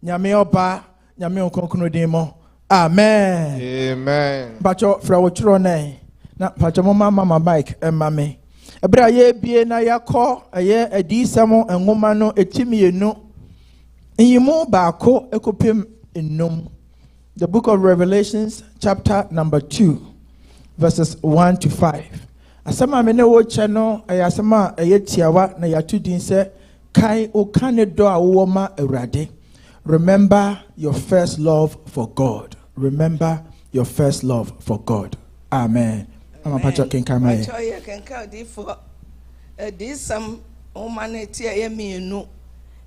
nyame oba nyame onkonkno din mo. Amen. Amen. Bacho fra wo chiro na bacho mama bike emame. Ebra ye bie na yakọ eye adisamo enwoma no etimienu yimu baako ekopem enum. The book of Revelations chapter number 2 verses 1 to 5. Asama me ne wo che no ayasama eye tiawa na yatu din se kai okane do a wo ma Awurade. Remember your first love for God. Remember your first love for God. Amen. I'm a patch king camera. I can count for this some humanity. I mean,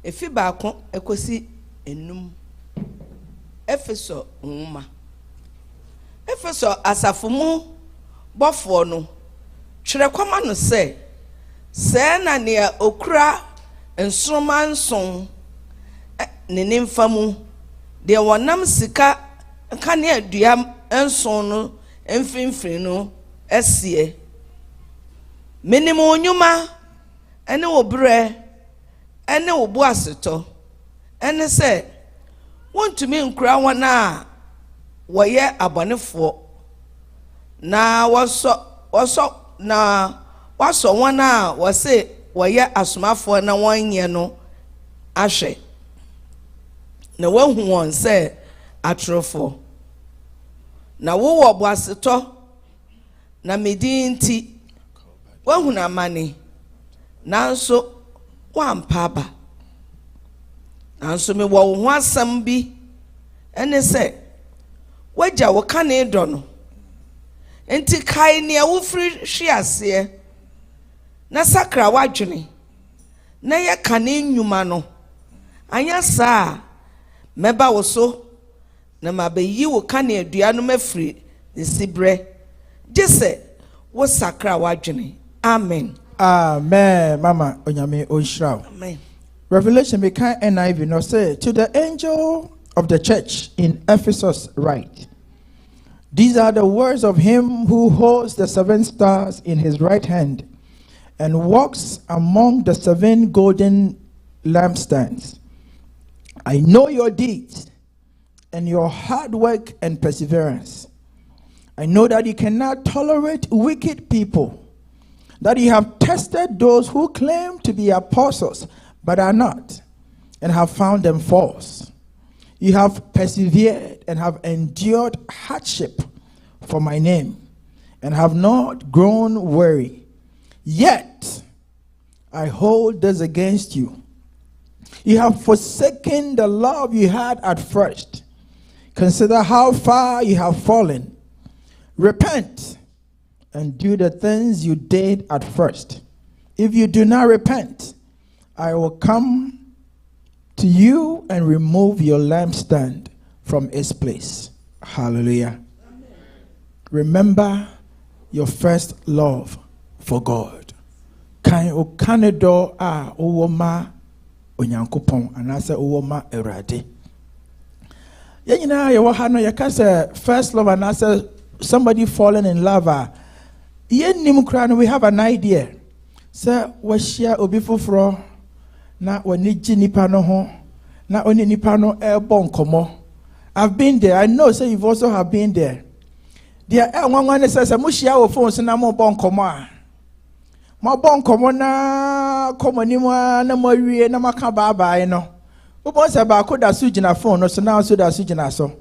if you back on a cosi enum. Efeso uma. Efeso asafumu bofono. Chirekwama no se na nea okura nsroman son ne nimfamu de wonam sika kane adua nson no mfimfiri no esie minimo nyuma ene obre ene obu aseto ene se wontumi nkura wana woye abonefo na waso na waso wana wase woye asomafo na wonye no ahwe na wahu won se atrofo na wo wo boaseto na medinti wahu na mane nanso wampaba nanso me wo ho asam bi ene se waja wo kane do no enti kai ne wo firi hwiase na sakra wadwene na ye kane nnwuma no anya saa meba wo so na mabayi wo kane adua no mafiri nsibre jese wo sakra wadwene. Amen. Amen. Mama onyame onhyira. Amen. Revelation be kind NIV no say to the angel of the church in Ephesus write, these are the words of him who holds the 7 stars in his right hand and walks among the 7 golden lampstands. I know your deeds and your hard work and perseverance. I know that you cannot tolerate wicked people, that you have tested those who claim to be apostles but are not, and have found them false. You have persevered and have endured hardship for my name, and have not grown weary. Yet I hold this against you. You have forsaken the love you had at first. Consider how far you have fallen. Repent and do the things you did at first. If you do not repent, I will come to you and remove your lampstand from its place. Hallelujah. Amen. Remember your first love for God. Kan o kanedo a owoma onyankopon anase owoma erade. Yenyina ye wo ha no ye ka say first love anase somebody falling in love. Yenim kra no we have an idea. Say we share obi foforo na wani ji nipa no ho na oni nipa no ebo nkomo. I've been there. I know say you've also have been there. There one says mo share wo phone so na mo bo nkomo a. Mo bo nkomo na komoni mo na mo wie na maka bye no. Wo bo se ba ko da su gina phone no so na so da su gina so.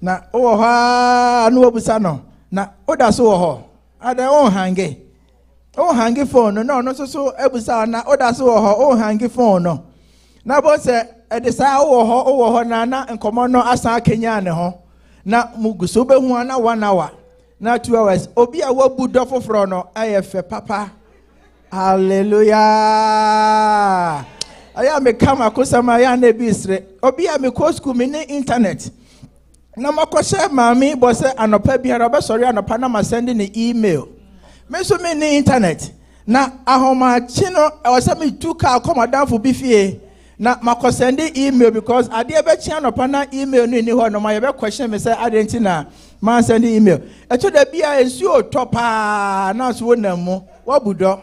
Na wo ha no obusa no. Na o da so wo ho. Ada on hange. O hange phone no so ebusa na o da so wo ho o hange phone no. Na bo se e sa wo ho na nkomo no asa kenya ne ho. Na muguso be hu na 1 hour. Na 2 hours. Obi a wabu do foforo no ayefe papa. Hallelujah. Aya me kama kusama ya na bisre. Obi a me ko school me ne internet. Na makoshe mami bo se anopa biara be sori anopa na ma send ni email. Me so me ne internet. Na ahoma chi no e wo se me tuka akomadan fo bi fie. Na makosende email because ade be chi anopa na email no ni ho no ma ye be question me say ade na man send email. E to da bia ensu o topa na so wonam mu wabudo.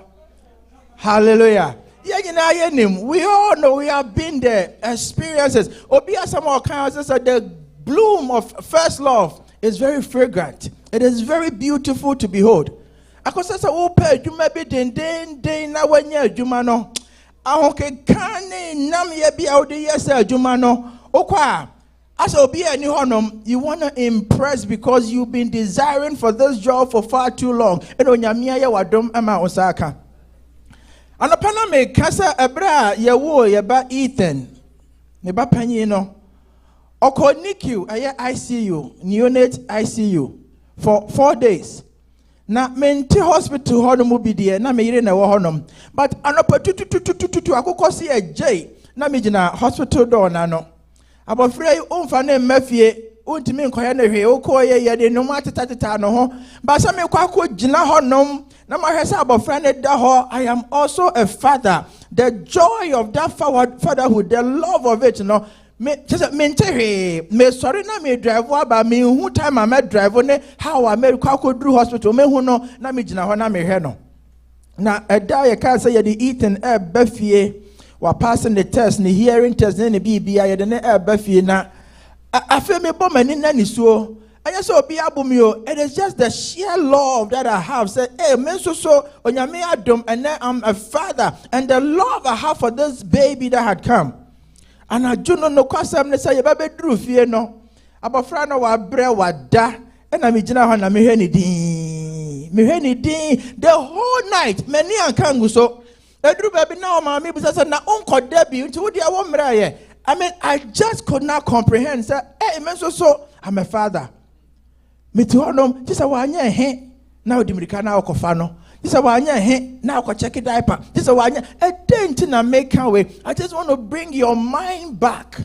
Hallelujah. We all know we have been there. Experiences. Obi asamo kan say the bloom of first love is very fragrant. It is very beautiful to behold. Akosa say wo pa adwuma bi den na wanya adwuma no. Ahoke kane nam ye bia wo de yesa adwuma no. Okwa as obi ani honom, you want to impress because you've been desiring for this job for far too long. And onyame ya wadom ama osaka. Anapana me kasa ebra ye wo ye ba Ethan. Ne ba panyi no. Oko NICU aye ICU, neonate ICU for 4 days. Na mente hospital honom bi de na me yire na wo honom. But anopa tutututututu akokosi ejay na me gina hospital door na no. Abofre umfa na mafie untimi nkoya na hwe okoye ye de no matetata no ho. Ba sa me kwako gina honom na ma hwese abofra ne da ho. I am also a father. The joy of that fatherhood, the love of it, no. Me sorry na me drive aba me hu time I me drive ne how I me kwako dru hospital me hu no na me gina ho na me hwe no. Na eda ye ka say ye the Ethan bafie wa passing the test ni hearing test ne bibia ye de ne bafie na afa me bo mani na ni so anya so obi abumi o. It is just the sheer love that I have. Say hey me so onyame adom and I'm a father and the love I have for this baby that had come. And I do not know kwasam ne say ye ba bedru fie no abofra no wa bre wa da and I me gina ho na me hwe ni din the whole night many ankangu so edru baby na o ma me bisa say na onko da bi nti wo dia wo mra ye. I mean I just could not comprehend say hey me so I'm a father. Me to honom ti say wa anya he na odimirika na okofa no. This is why now check it diaper. This is why a dent in a make way. I just want to bring your mind back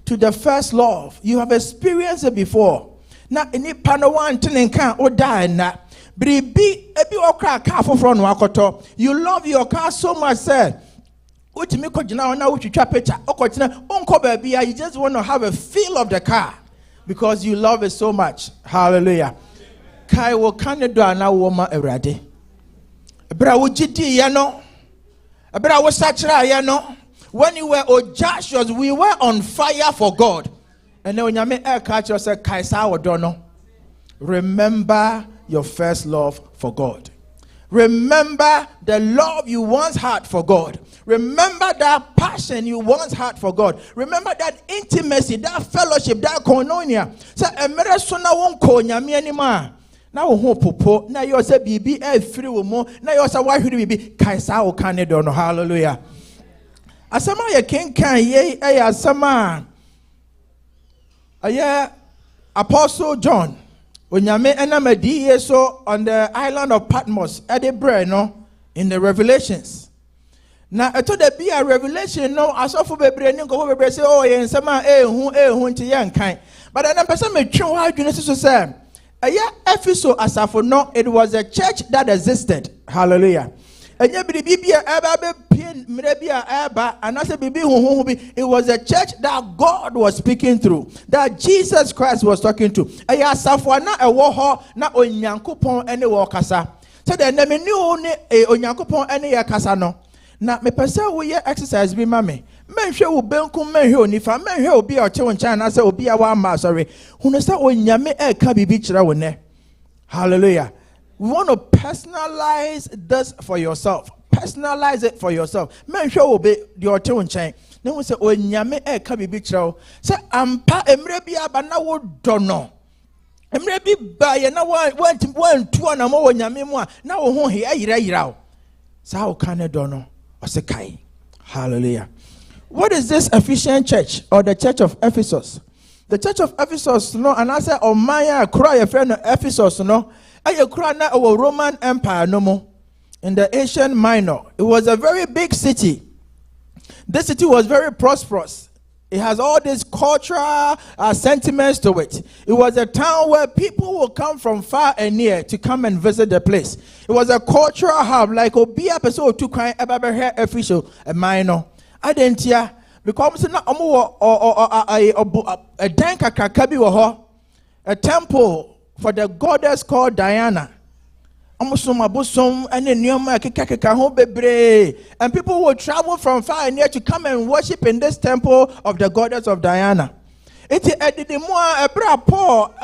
to the first love. You have experienced it before. Now any pano one turning can or die na. Bribi ebi okra car for front wakoto. You love your car so much, sir. Uti mi ko jina na uti twa picture. Okotina onko baby you just want to have a feel of the car because you love it so much. Hallelujah. Kai wo kanedwa na wo ma ewrade. When you were Joshua, we were on fire for God. And then when you catch yourself, remember your first love for God. Remember the love you once had for God. Remember that passion you once had for God. Remember that intimacy, that fellowship, that koinonia. So emere sona won ko nyame anima. Na wo ho popo na yo se bibi afiri wo mo na yo se wahwiri bibi kaisa wo kan do no. Hallelujah. Asama ye kenkan ye asama aye Apostle John onyame enamadi ye so on the island of Patmos at the bread no in the Revelations. Na eto da bi a revelation no asofo bebre ni nko bebre say oh ye nsama ehu nti ye nkan but na person me twe wa adwene so say Ephesus asafo no, it was a church that existed. Hallelujah. It was a church that God was speaking through, that Jesus Christ was talking to. So the name knew onyankopon any yakasa no. Na me pese wo ye exercise bi ma me. Menhwe wo benku menhwe onifa menhwe obi a oche wo ncha na se obi a wa ma sorry. Hunu se onyame e ka bibi kire wo ne. Hallelujah. We want to personalize this for yourself. Personalize it for yourself. Menhwe obi de oche wo ncha. Na wo se onyame e ka bibi kire wo. Se ampa emre bi aba na wo dono. Emre bi ba ye na wantu na mo onyame mu a na wo ho he ayira wo. Sa wo kan ne dono. Osekai. Hallelujah. What is this Ephesian church or the church of Ephesus? The church of Ephesus, no, and I said, oh my, cry a friend of Ephesus, no, I cry now our Roman Empire, no more, in the Asian Minor. It was a very big city. This city was very prosperous. It has all these cultural sentiments to it. It was a town where people will come from far and near to come and visit the place. It was a cultural hub, like Obia episode 2 kind of official a minor. I didn't hear because na a danka kakabi wo a temple for the goddess called Diana. And people will travel from far and near to come and worship in this temple of the goddess of Diana. It is Paul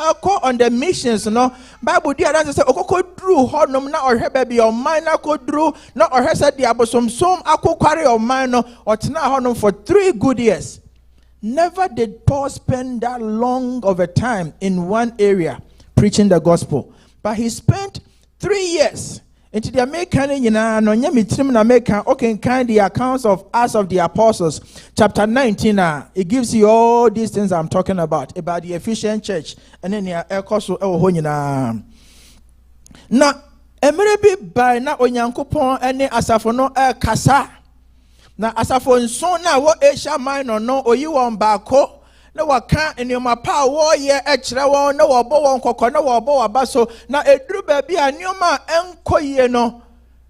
on the missions, no Bible dear say drew honum na or baby or minor could drew not or said the abosom ako quarry or minor or tna honum for 3 good years. Never did Paul spend that long of a time in one area preaching the gospel, but he spent 3 years. Into the American, okay, kind the accounts of Acts of the Apostles, chapter 19. It gives you all these things I'm talking about the Ephesian church, and then the Ekoso Ehonina. Now, Emerebi by na Onyankopon any asafono kasa. Na asafon so na wo Asia Minor no oyi won baako. Na waka enioma pa wo ye ekire won na wo bo won kokko na wo bo abaso na eduru ba bi anioma enkoye no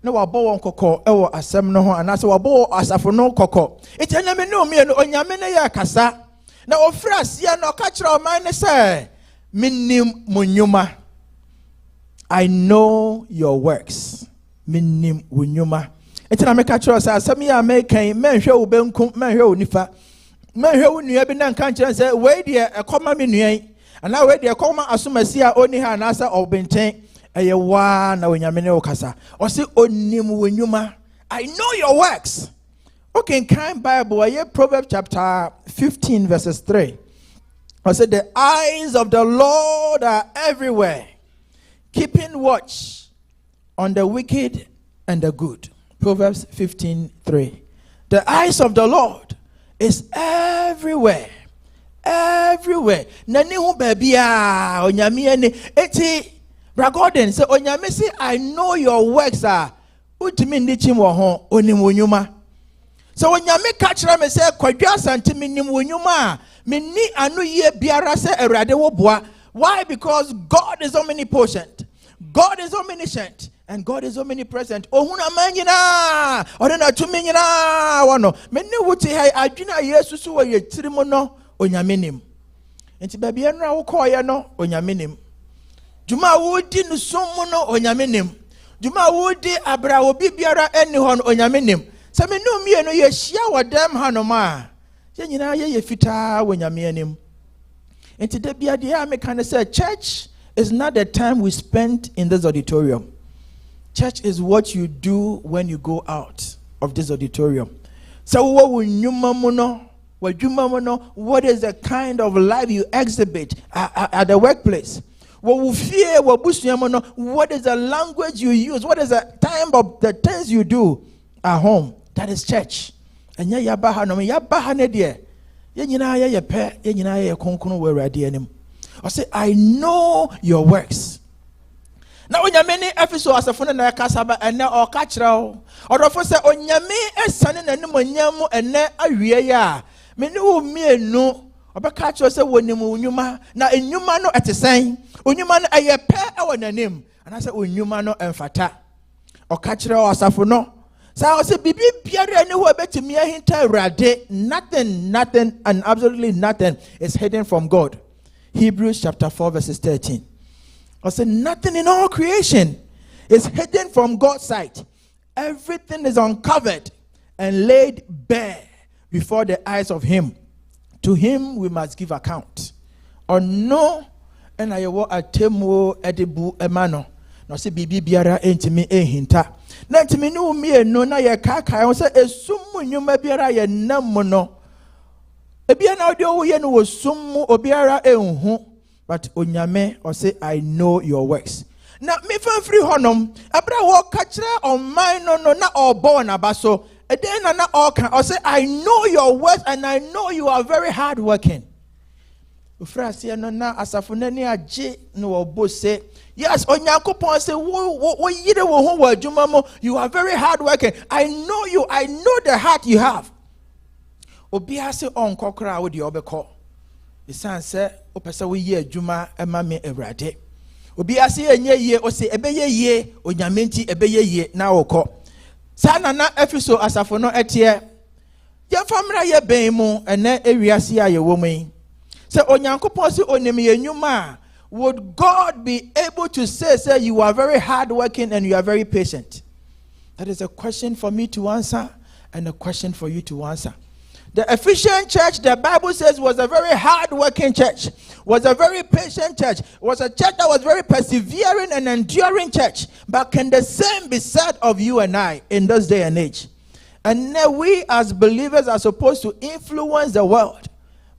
na wo bo won kokko ewo asem no ho anase wo bo asafo no kokko itename ne omie no onyame ne ya kasa na ofira asia na oka kire o man ne se minnim munyuma. I know your works. Minnim wunyuma. Itename ka kire o se asem ya mekan menhwe wo benkum menhwe wo nifa. Menhwe wo nua bi na nka kire se we de ekoma me nuan ana we de ekoma asomasi a oni ha na asa obenten eye wa na onyame ne okasa o se onim wonyuma. I know your works. Okay, in kind Bible ye Proverbs chapter 15 verses 3. I said the eyes of the Lord are everywhere, keeping watch on the wicked and the good. Proverbs 15:3. The eyes of the Lord is everywhere. Everywhere. Nani hu babia onyame ene eti bragoden say onyame say I know your works are utimi ndichim wo ho onim wonyuma. So onyame ka kire me say kwadwa asante minim wonyuma menni anu ye biara say awrade wo boa. Why? Because God is omnipotent, God is omniscient, and God is omnipresent. Ohuna manyina odena tumi nyina wono menni wuti hay adwina Yesu so wo ye tirimo no onyame nim. Enti ba bia nra wo koye no onyame nim. Juma wodi no somu no onyame nim. Juma wodi abra obi biara eni ho no onyame nim. Se me no mie no ye hia wodam hanoma ye nyina ye fita wonyame anim. Enti da bia de me can say church is not the time we spend in this auditorium. Church is what you do when you go out of this auditorium. So what is the kind of life you exhibit at the workplace? What is the language you use? What is the time of the things you do at home? That is church. And I say, I know your works. Now when you many episodes as a phone na kasaba and na or kachra or of say onyame esane na nim onyamu ene awie ya me ne wo mienu obekachra say wonim onyuma na enyuma no etesen onyuma no ayepe e wonanim and I say onyuma no emfata or kachra or asafo no so I say bibi biara ne ho betimi ahinta awrade nothing and absolutely nothing is hidden from God. Hebrews chapter 4 verses 13. I said nothing in all creation is hidden from God's sight. Everything is uncovered and laid bare before the eyes of him. To him we must give account. Or no, and I will atemo edibu emano. No se bibi biara entimi ehinta. Na ntimi no me no na ye kaka o se esum nyuma biara ye nam no. Ebia na odi owo ye no osum obiara enhu. But onyame or say I know your works. Na me fan free honom abra wo ka kire on mine no na obo na baso. And then I say, I know your words and I know you are very hard working. Yes, you are very hard working. I know you, I know the heart you have. Obiase on kokra with your beko. The son said, Opesa we ye juma emame ebrade. Obiase enye ye o se ebeye ye onyamenti ebeye ye na oko. Sana na efiso asafo no etie ya famra ye ben mu ene ewiase a ye wo mu se onyankopon se onim ye nyuma would God be able to say you are very hard working and you are very patient? That is a question for me to answer and a question for you to answer. The Ephesian church, the Bible says, was a very hard-working church, was a very patient church, was a church that was very persevering and enduring church. But can the same be said of you and I in this day and age? And now we as believers are supposed to influence the world.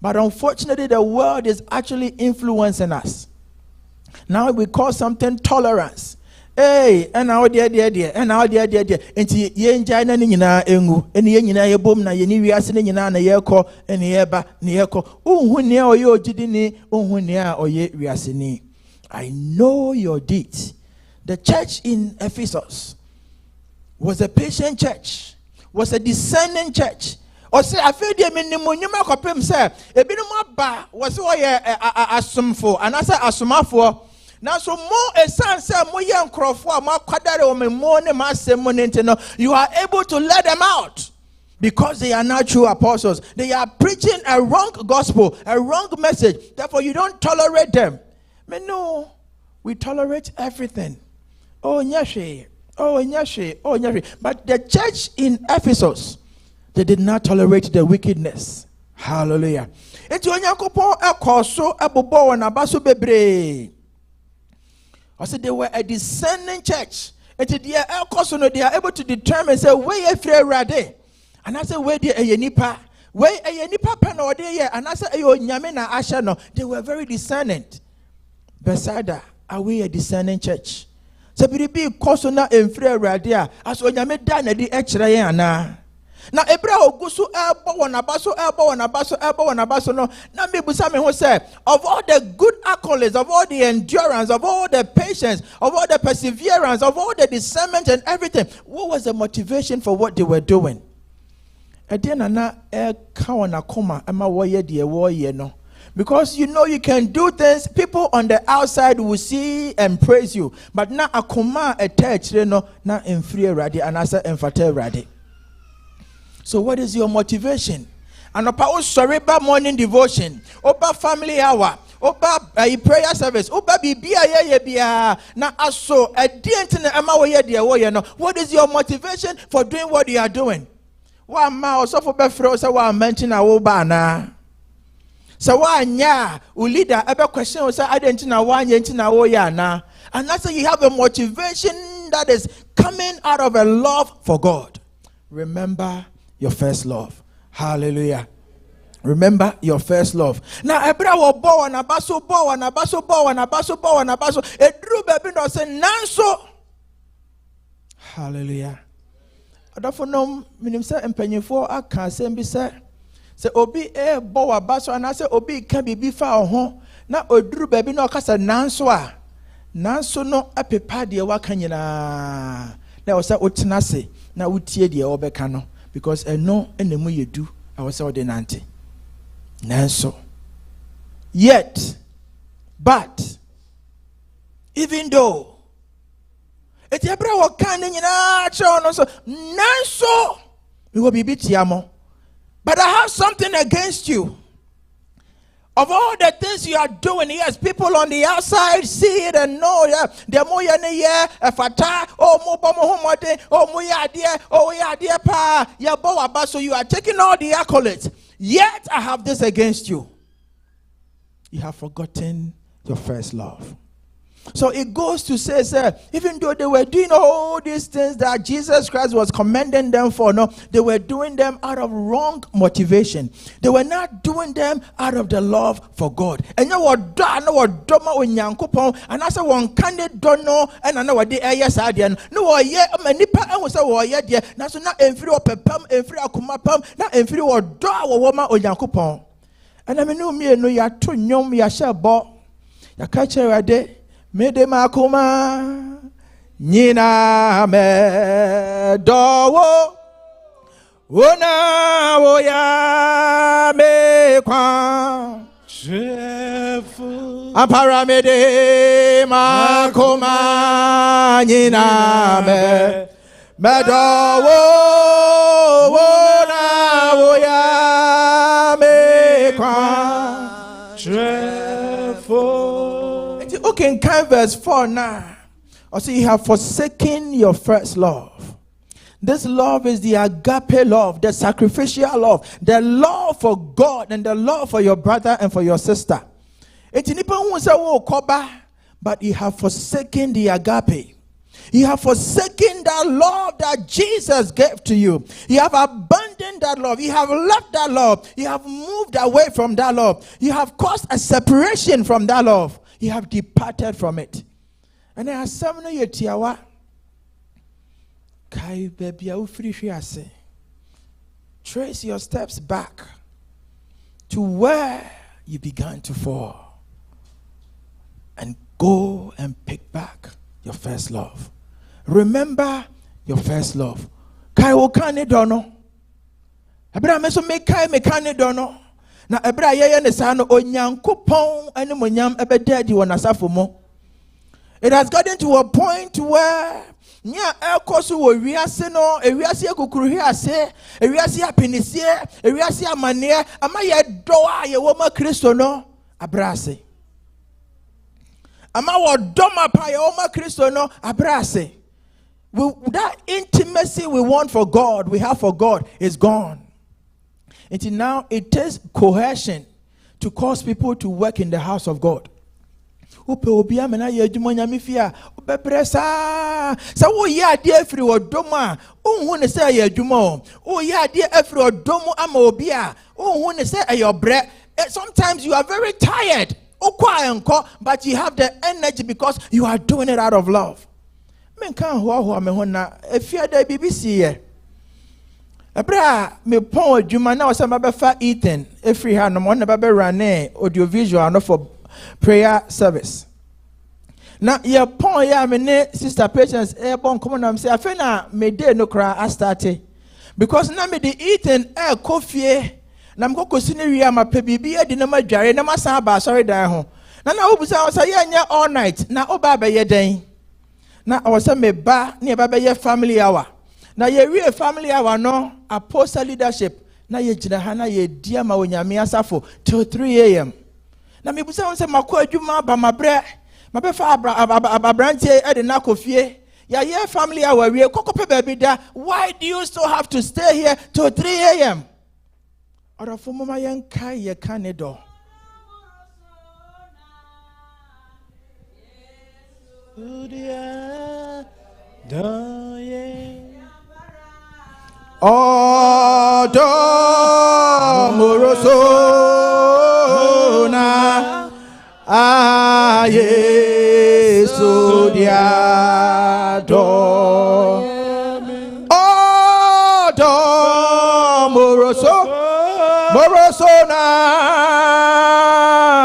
But unfortunately, the world is actually influencing us. Now we call something tolerance. Hey, and now dear, and now dear. Enti ye njai na nyina engu. Eni ye nyina ye bom na ye ni wiase ne nyina na ye kɔ eni ye ba ne ye kɔ. Unhu ne oye ogidi ni, unhu ne oye wiase ni. I know your deeds. The church in Ephesus was a patient church, was a discerning church. Or say, I feel the minimum you make up him say, a bit more ba was oye asumfo, and I say asumafo. Now, so more a son say more young crofo, more quadare or more masse. You are able to let them out because they are not true apostles. They are preaching a wrong gospel, a wrong message. Therefore, you don't tolerate them. But no, we tolerate everything. Oh, nyashe, oh, nyashe, oh, nyashe. But the church in Ephesus, they did not tolerate the wickedness. Hallelujah. Enti onyankopon ekoso ebobo na baso bebre. I said they were a discerning church. And they are able to determine, say, where you feel ready. And I said, where they are nipa. Where a nipa pen or there. And I said, ayo nyamena ashano. They were very discerning. Beside are we a discerning church? So be kosona and free radia. As o nyame dana di extra na. Now ebra ogusu elbow wanabaso no. Now me busame who say of all the good accolades, of all the endurance, of all the patience, of all the perseverance, of all the discernment and everything, what was the motivation for what they were doing? Because you know you can do things, people on the outside will see and praise you, but now akoma attach no na inferior radi and asa emphate radi. So what is your motivation? And about soreba morning devotion, oba family hour, oba prayer service, oba bibia na aso edientine ama wo ye de wo ye no. What is your motivation for doing what you are doing? Wa ma osofo be fro say wa mention na wo ba na. So wa nya u leader ebe question say identina wa nya ntina wo ya na. And that's you have a motivation that is coming out of a love for God. Remember your first love. Hallelujah. Remember your first love. Now, Ebra wo bo na baso. Edru baby no say nanso. Hallelujah. Adafo no minim say empanyefo aka sem bi say obi bo wa baso and say obi ka bibi fa ho na odru baby no kasa nanso a nanso no apepa de waka nyina na wo say otena se na wotie de obeka no. Because no enemu yedu I was ordinante. Nanso. Yet, but even though it ebra wo kan nyina cho no so nanso we will be bitiamo. But I have something against you. Of all the things you are doing, yes, people on the outside see it and know, yeah, the more fata, so you are taking all the accolades. Yet I have this against you. You have forgotten your first love. So it goes to say, sir, even though they were doing all these things that Jesus Christ was commending them for, no, they were doing them out of wrong motivation. They were not doing them out of the love for God. And you were done, no, doma unyankopon, and I said one candidate don't know, and I know what the yes I did. No, yeah, many pa was a yeah, dear. Now so not inferior pepam, inferior kumapam, not inferior dog or woman unyankopon. And I mean, no, me no, ya to nyom ya shall bo, ya catch her a day. Mede makuma nyina me dowo ona woya me kwa apara mede makuma nyina me dowo ona woya me kwa okay, in verse 4 now. Also, you have forsaken your first love. This love is the agape love, the sacrificial love, the love for God and the love for your brother and for your sister. But you have forsaken the agape. You have forsaken that love that Jesus gave to you. You have abandoned that love. You have left that love. You have moved away from that love. You have caused a separation from that love. You have departed from it. And there are some no yetiawa. Kai baby ufrifiase. Trace your steps back to where you began to fall. And go and pick back your first love. Remember your first love. Kai okane dono. Abra meso me kai me kane dono. Na ebra yeye ne sa no onyankopon ene monyam ebedadi wonasafo mo. It has gotten to a point where nya ekoso wo wiase no ewiase ekukuru hiase ewiase apinisie ewiase amane ama ye do a ye wo ma Kristo no abrase ama wo do ma pa ye wo ma Kristo no abrase. That intimacy we want for God, we have for God, is gone. Until now, it takes coercion to cause people to work in the house of God. Upe obia mena ye adwuma nyame fia obebresa sa wo ye ade afiri odomo a unhu ne se ye adwuma o ye ade afiri odomo ama obia unhu ne se eyobre. Sometimes you are very tired but you have the energy because you are doing it out of love. Men kan ho me ho na afia da BBC ye Ebra me pon adwuma na wasa mabefa Ethan efri ha no mo na babe run audiovisual no for prayer service. Na ye pon ya me ne sister Patience bon come na me say afa na me day no kra a start because na me the Ethan kofie na me kokosi ne wi ama pa bibi edi na madware na masan ba sorry dan ho na obusa wasa ye nya all night na oba ba ye den na wasa me ba na ba ye family hour. Na ye real family hour no apostle leadership na ye gina ha na ye dia ma onyame asafo till 3 a.m. Na me busa won se makọ adwuma ba mabre mabefa abrantie e de na kofie ya ye family hour we kokope baby da. Why do you still have to stay here till 3 a.m. Ora fo mama yen kai ye kanedo Odo morosona aye sodiado Odo morosona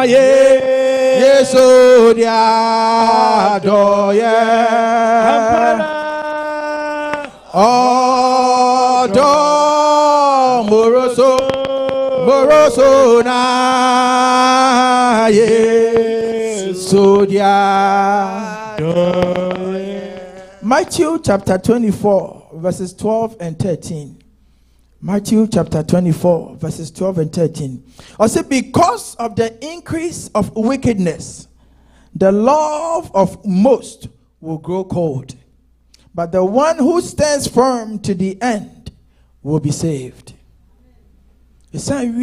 ye sodiado Odo moroso na Yesudia. Matthew chapter 24 verses 12 and 13. Matthew chapter 24, verses 12 and 13. I say, because of the increase of wickedness, the love of most will grow cold, but the one who stands firm to the end will be saved. We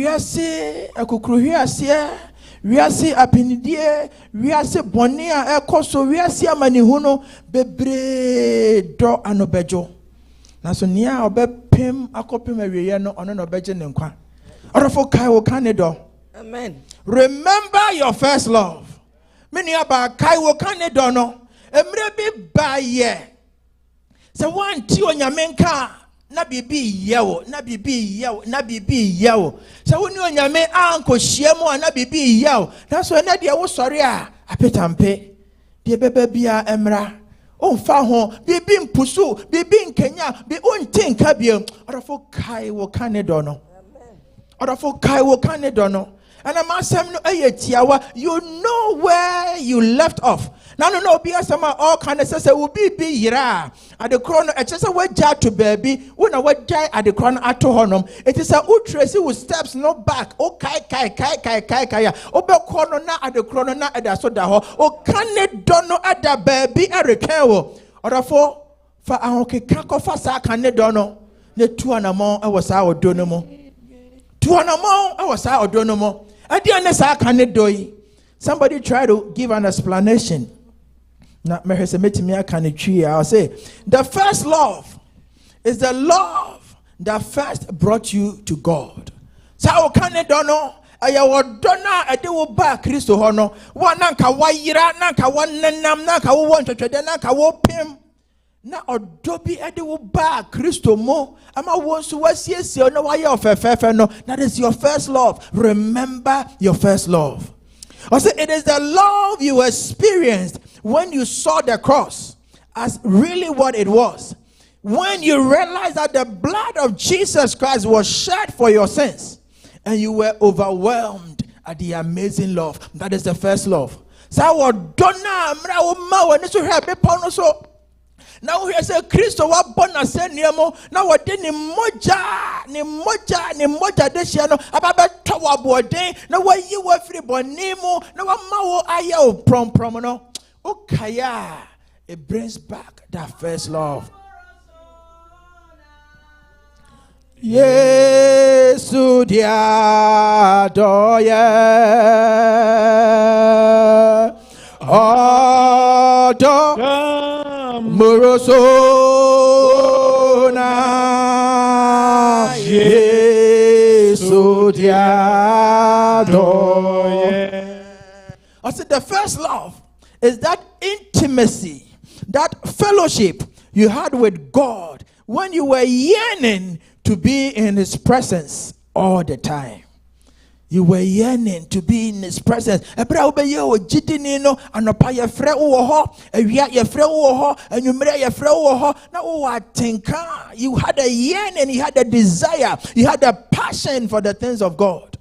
are say apinidie, we are say bonia ekoso, we are say manihuno bebre do anobejo. Na so nia obepem akopem awiye no ono no beje ne nkwa. Orofo kai wo kanedo. Amen. Remember your first love. Many about kai wo kanedo no. Emre bi ba ye. Se wan ti onyamenka na bibi yewo, na bibi yewo, na bibi yewo. Se woni onyame anko hiemu na bibi yewo. Na so na de wo sori a apetampe. De bebe bia emra. On fa ho bibi mpusu bibi nkenya bi onti nka biem orafo kai wo kanedo no. Orafo kai wo kanedo no. And I'm asking you know where you left off. Now no be asama all kind of say will be yira at the crown. It's just a word jar to baby. When I word jar at the crown at honum. It is a tracy with steps no back. Oh kai. Obe corner na at the crown na at the soda ho. Oh can it dono at the baby erikewo. Or for ahoke kako fasa can it dono. Ne 2 anamon I was our donomo. 2 anamon I was our donomo. Somebody try to give an explanation. I'll say the first love is the love that first brought you to God. So can it dono? Ayawo dona edewo ba Kristo hono. Wa nanka wa yira nanka wa nenam nanka wo wonchwede nanka wo pem. Na odobi edewo ba Kristo mo ama wonsu wasiesie no waye ofefefe no. That is your first love. Remember your first love. I say it is the love you experienced when you saw the cross as really what it was. When you realized that the blood of Jesus Christ was shed for your sins and you were overwhelmed at the amazing love. That is the first love. So now he said, Christo wa bona seniamo. Now what did ni moja desiano about tower boarding. Now why you were free bonimo. Now what mao aya prom no. Okaya, it brings back that first love. Yesu dia doye. Odo Morosona Yesu diado. I said the first love is that intimacy, that fellowship you had with God when you were yearning to be in His presence all the time. You were yearning to be in His presence. You had a yearning, you had a desire, you had a passion for the things of God.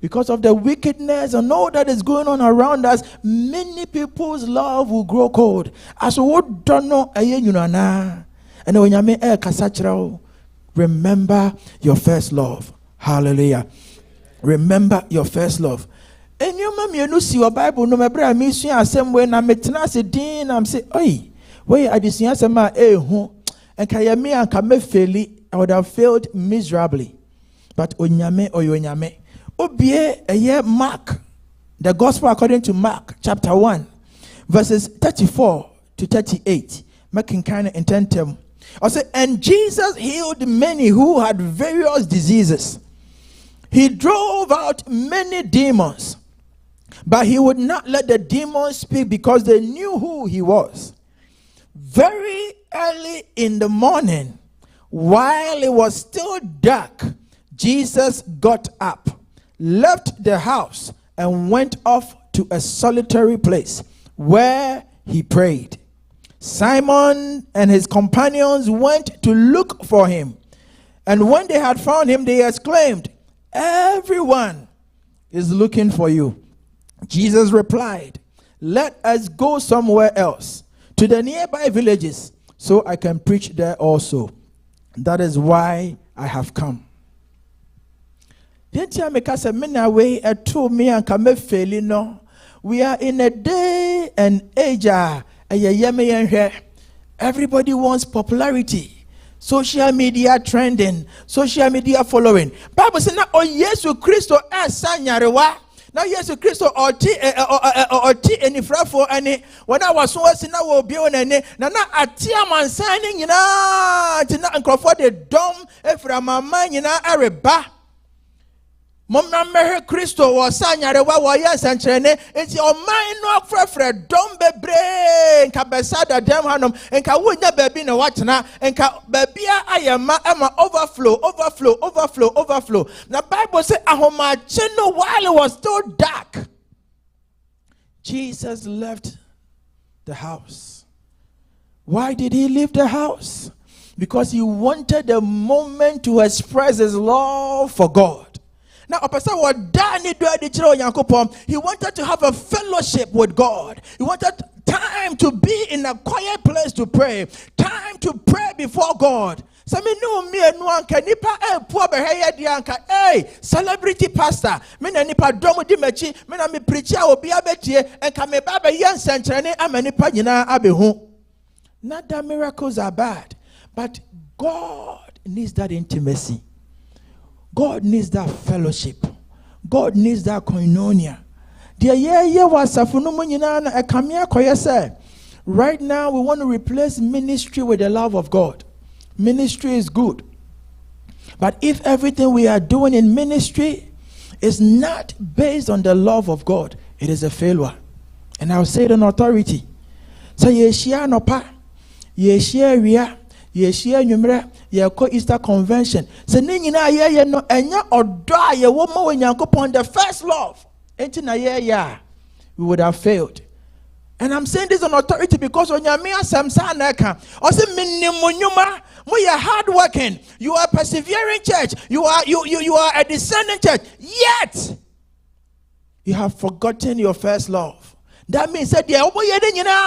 Because of the wickedness and all that is going on around us, many people's love will grow cold. As we don't know, and when you remember your first love. Hallelujah. Remember your first love. And you mama see your Bible no me miss you same way na metena se din am say oi where adesua sema hu and kaya me anka me faili I would have failed miserably. But onyame oyonyame obie eye Mark, the gospel according to Mark chapter 1 verses 34 to 38, making kind of intent them. I say, and Jesus healed many who had various diseases. He drove out many demons, but he would not let the demons speak because they knew who he was. Very early in the morning, while it was still dark, Jesus got up, left the house, and went off to a solitary place where he prayed. Simon and his companions went to look for him. And when they had found him, they exclaimed, "Everyone is looking for you." Jesus replied, "Let us go somewhere else to the nearby villages, so I can preach there also. That is why I have come. Didn't you make us a minute away at 2 me and come failing? No, we are in a day and age. Everybody wants popularity, social media trending, social media following. Bible says, "Oh yes, Christo asanyarewa." Now yes, Christo or any frafo any. When I was so na will be on any. Na atia man signing tina and Crawford the dumb efra mama areba. Mama mehe Christo was sanyarewa wa yes and trene. It's your mind no frefre dumb bebre. Nka besada dem hanom. Nka wunya baby na watchna. Nka babia ayama ama overflow. The Bible says ahoma chino while it was still dark. Jesus left the house. Why did he leave the house? Because he wanted a moment to express his love for God. Now, he wanted to have a fellowship with God. He wanted time to be in a quiet place to pray. Time to pray before God. So me know me and one can nipa poor behavior celebrity pastor. Me na nipa domo di mechi. Me na me preacher obi abetie and can me baba yan sentrene amanipa nyina abehu. Not that miracles are bad, but God needs that intimacy. God needs that fellowship. God needs that koinonia. Right now, we want to replace ministry with the love of God. Ministry is good. But if everything we are doing in ministry is not based on the love of God, it is a failure. And I'll say it on authority. So, yeshia no pa, yeshia ria, yeshia nyumre, yeko Easter convention. So, nina ye no enya oda ye woman when yankopon the first love. Enti na ye we would have failed. And I'm saying this on authority because on your mere samsanaka, or say minimunyuma, we are hardworking, you are persevering church, you are a descending church, yet you have forgotten your first love. That means that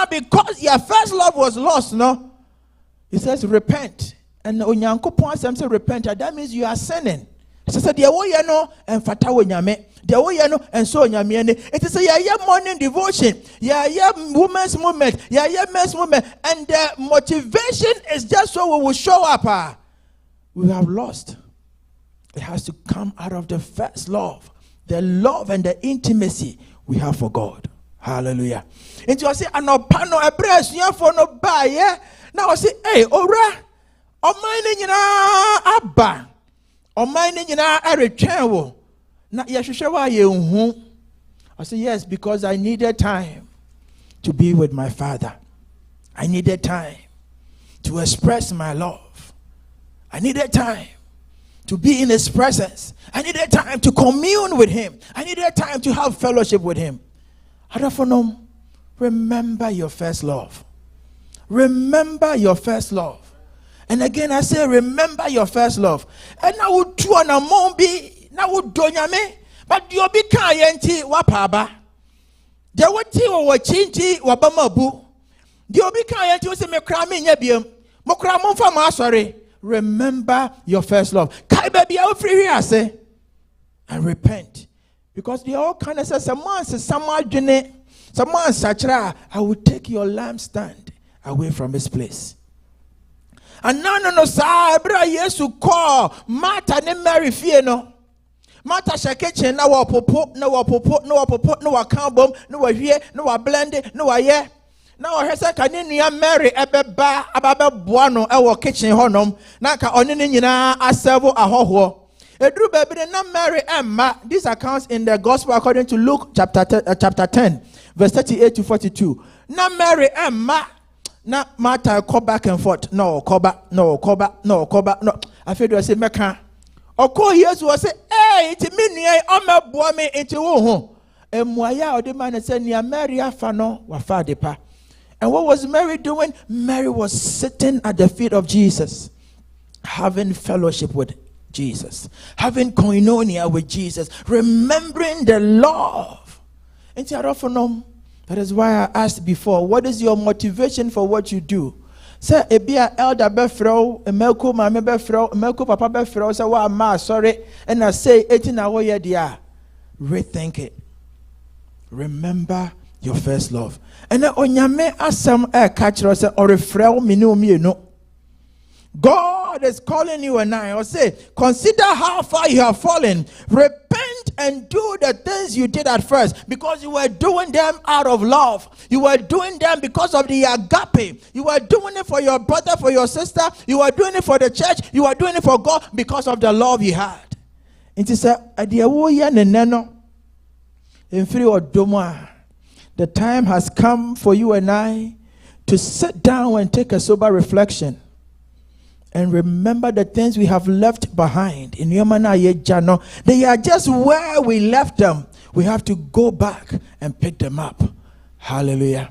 because your first love was lost, no? It says repent. And onyanko says repent, that means you are sinning. So said the no and fatawo nyame. The no and so nyame. It is a morning devotion. Women's movement. Men's movement. And the motivation is just so we will show up. We have lost. It has to come out of the first love. The love and the intimacy we have for God. Hallelujah. And you say, "Anopano address you for no buy." Now I say, "Hey, ora, o mine abba, o mine a return wo." Na yeshushewa ye unhu. I say, "Yes, because I needed time to be with my Father. I needed time to express my love. I needed time to be in His presence. I needed time to commune with Him. I needed time to have fellowship with Him." Remember your first love. Remember your first love. And again I say, remember your first love. And now we do an amombi, now we do nyame, but you be kayenti wapaba. There were tea or chinti wabamabu. You be kayenti was a mekrami nebium. Mokramon for masori. Remember your first love. Kai baby out free here, say, and repent. Because they all kind of say, someone sachra, I will take your lampstand away from his place. And no, sabra yesu call Martha ne Mary fie no. Martha shake na wa popo, no akambom, no wa hie, no wa blend, no wa ye. Na o hese ka ne nua Mary ebeba ababa boa no e wo kitchen honom, na ka one ne nyina aserve ahoho. Edru baby na Mary emma. This accounts in the gospel according to Luke chapter 10 verse 38 to 42. Na Mary emma. Na Martha call back and forth. No. I feel to say meka. Oko yesu was say, "Hey, it me nua o meboa me enti wo ho." Emuaya o de man say nia Mary afa no wa fa de pa. And what was Mary doing? Mary was sitting at the feet of Jesus, having fellowship with Jesus, having koinonia with Jesus, remembering the love. Enti arofonom That is why I asked before, what is your motivation for what you do? Say, ebia elder befro, emelko mama befro, emelko papa befro, say, wa ma, sorry, and I say, 18 hour ye dia. Rethink it. Remember your first love. And then onyame asam catch us or refrail me no. God is calling you and I, or say, consider how far you have fallen. Repent and do the things you did at first, because you were doing them out of love. You were doing them because of the agape. You were doing it for your brother, for your sister. You were doing it for the church. You were doing it for God because of the love you had. It is the time has come for you and I to sit down and take a sober reflection and remember the things we have left behind. In Yomana, they are just where we left them. We have to go back and pick them up. Hallelujah.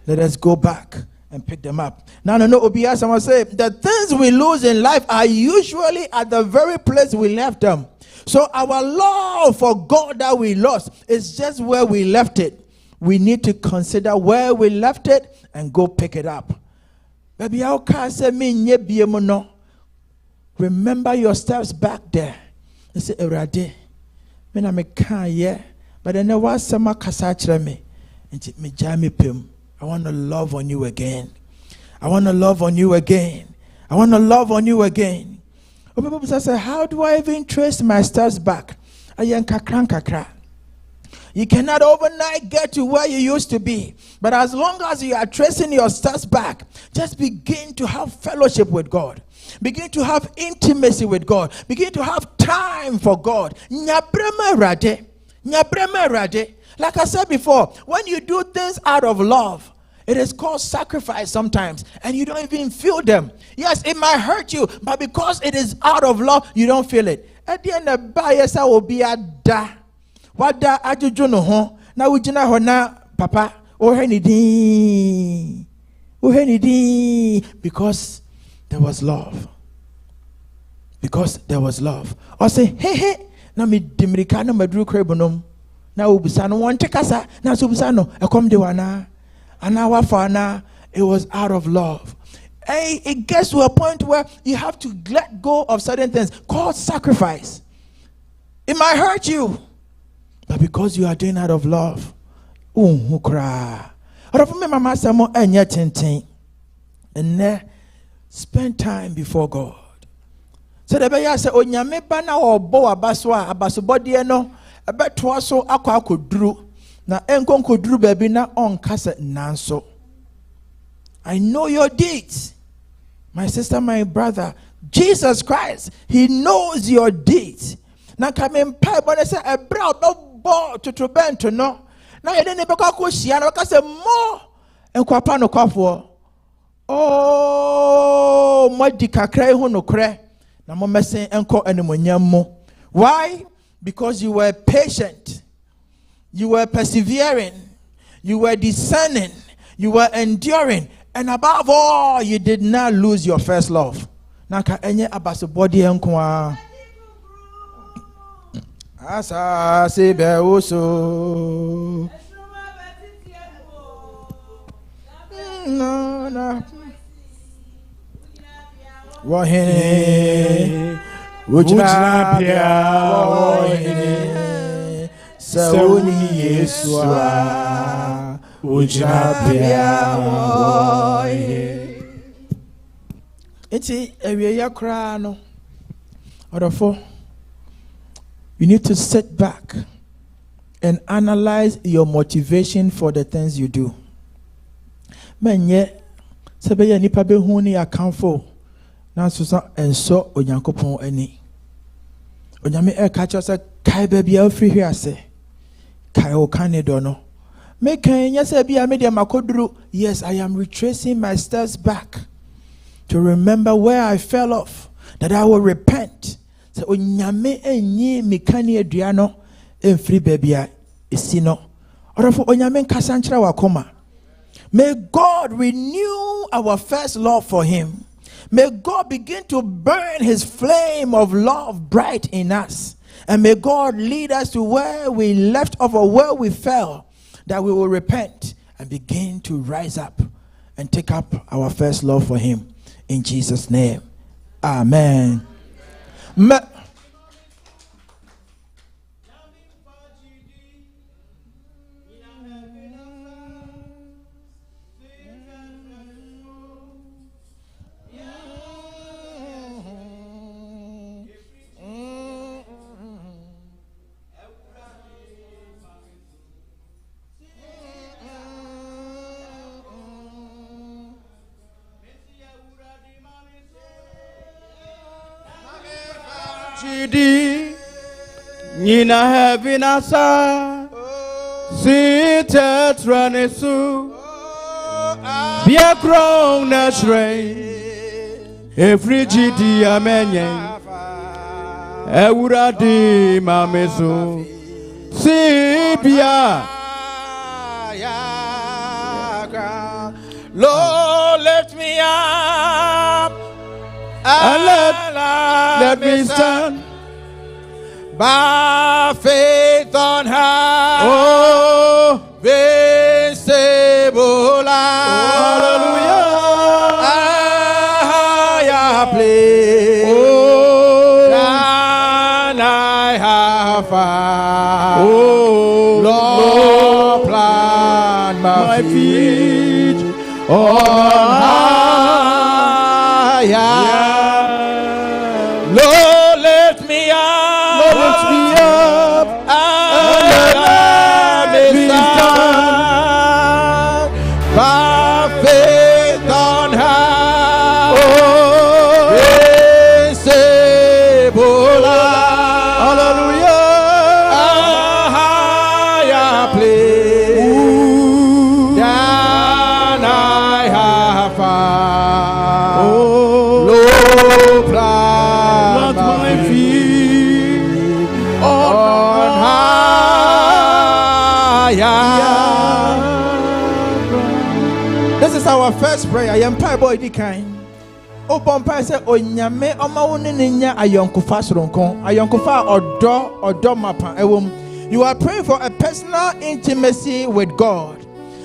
Let us go back and pick them up. Now, Obiya, someone say, the things we lose in life are usually at the very place we left them. So our love for God that we lost is just where we left it. We need to consider where we left it and go pick it up. Baby, how can I say me no? Remember your steps back there. You say, Erade, me na me can yeah, but then there was some kasachre me, and me jami pim. I want to love on you again. I want to love on you again. I want to love on you again. People say, how do I even trace my steps back? You cannot overnight get to where you used to be. But as long as you are tracing your steps back, just begin to have fellowship with God. Begin to have intimacy with God. Begin to have time for God. Like I said before, when you do things out of love, it is called sacrifice sometimes, and you don't even feel them. Yes, it might hurt you, but because it is out of love, you don't feel it. At the end of the day, will be a da. What da ajuju no ho na wujina ho na papa o henidi because there was love. Because there was love. Or say hey na me dimirika na madru krebonom na obisa no won tekasa na so obisa no ekom de wana ana wafana. It was out of love. Hey, it gets to a point where you have to let go of certain things called sacrifice. It might hurt you, but because you are doing out of love, and spend time before God. So the Bible says, "Onyame bana obo abaswa abasobodi eno abeto so akwa akoduru na enko koduru baby na onkasa nanso." I know your deeds, my sister, my brother. Jesus Christ, He knows your deeds. Na kame mpa bone say ebra obo tutubento no na yede ne beka ko hia na beka say mo enkwapa no kwafo oh modi kakra hu no kre na mo mesen enko animonyam mo. Why? Because you were patient, you were persevering, you were discerning, you were enduring, and above all, you did not lose your first love. Naka enye abasobodi enko a asa sebe oso no wahene ujnapia wahene sauni yesua ujnapia wahene enti ewie yakra no odofo. You need to sit back and analyze your motivation for the things you do. Menye sebeye nipa be hu ni akanfo na so enso onyankopon ani. Onyame e ka cho se kai ba bia ofri hwe ase. Kai o kanedo no. Me kan nya se bia me de makoduru. Yes, I am retracing my steps back to remember where I fell off, that I will repent. So onyame enyi mikani adua no emfiri babia esino orofo onyame nkasa nkyere wakoma. May God renew our first love for Him. May God begin to burn His flame of love bright in us, and may God lead us to where we left off or where we fell, that we will repent and begin to rise up and take up our first love for Him. In Jesus' name. Amen. Nina heaven asa Sita tranesu Bia crown nashray Every GD amenyen Ewura di mameso Sibia Lord, let me up and let me stand by faith on high. Oh, invincible. hallelujah. I play. Oh, and I have found. oh, Lord, plant my feet on high. Lord, let me up. lift me up And let me stand by faith on high. Oh, Invincible. hallelujah. Higher place Ooh. than I have found. Oh, Low plant plant my feet on higher. This is our first prayer. I am Pai Boy Dikain. Open Pai say Onyame Omawuni Ninya Ayonkufa Soronko. Ayonkufa Odo Mapa Ewom. You are praying for a personal intimacy with God.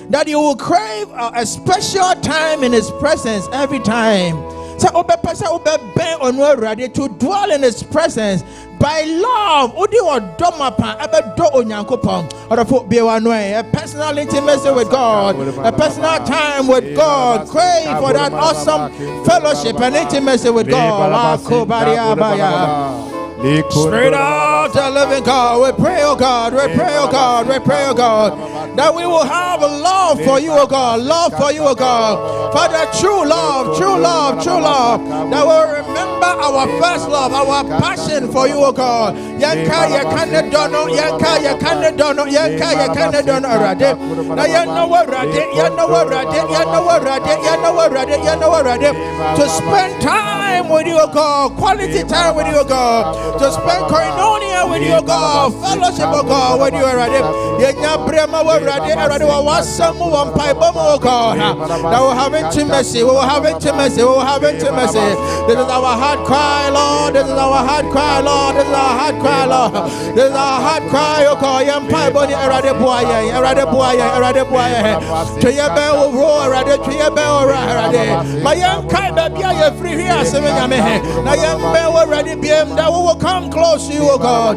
That you will crave a special time in His presence every time. So to dwell in His presence by love. A personal intimacy with God, a personal time with God. Crave for that awesome fellowship and intimacy with God. Spirit of the living God, we pray, oh God, we pray, oh God, we pray, oh God, that we will have a love for you, oh God, love for you, oh God. Father, true love, true love, true love, that we'll remember our first love, our passion for you, oh God. Yanka, yakane dono, yanka, yakane dono, yanka, yakane dono, arade. Now you know what rade, you know what rade, you know what rade, you know what rade, you know what rade. To spend time with you, oh God, quality time with you, oh God. To spend koinonia with you, God, fellowship, oh God, with you, already. Yenya brema already, already. Wasamu wampaibomo, oh God. That will have intimacy, we will have intimacy, we will have intimacy. This is our heart cry, Lord. This is our heart cry, Lord. This is our heart cry, Lord. This is our heart cry, oh God. Yampaiboni, already boy, already boy, already boy. To your bell, already, to your bell, already. My young kind of be free here, seven yame. Now, young bell already be that we will come close to you, O God.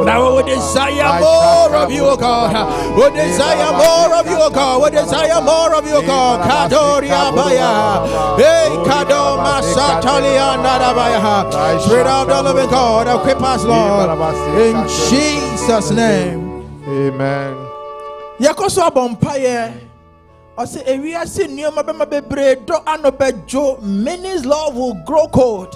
Now we will desire more of you, O God. We desire more of you, O God. We desire more of you, O God. Kadoria Baya. Hey, Kadoma Satalia Nadabaya. Spirit of the living God, equip us, Lord. In Jesus' name. Amen. Yakoso Bompaye. I say, Area Senior Mabebre, do Anobejo, many's love will grow cold.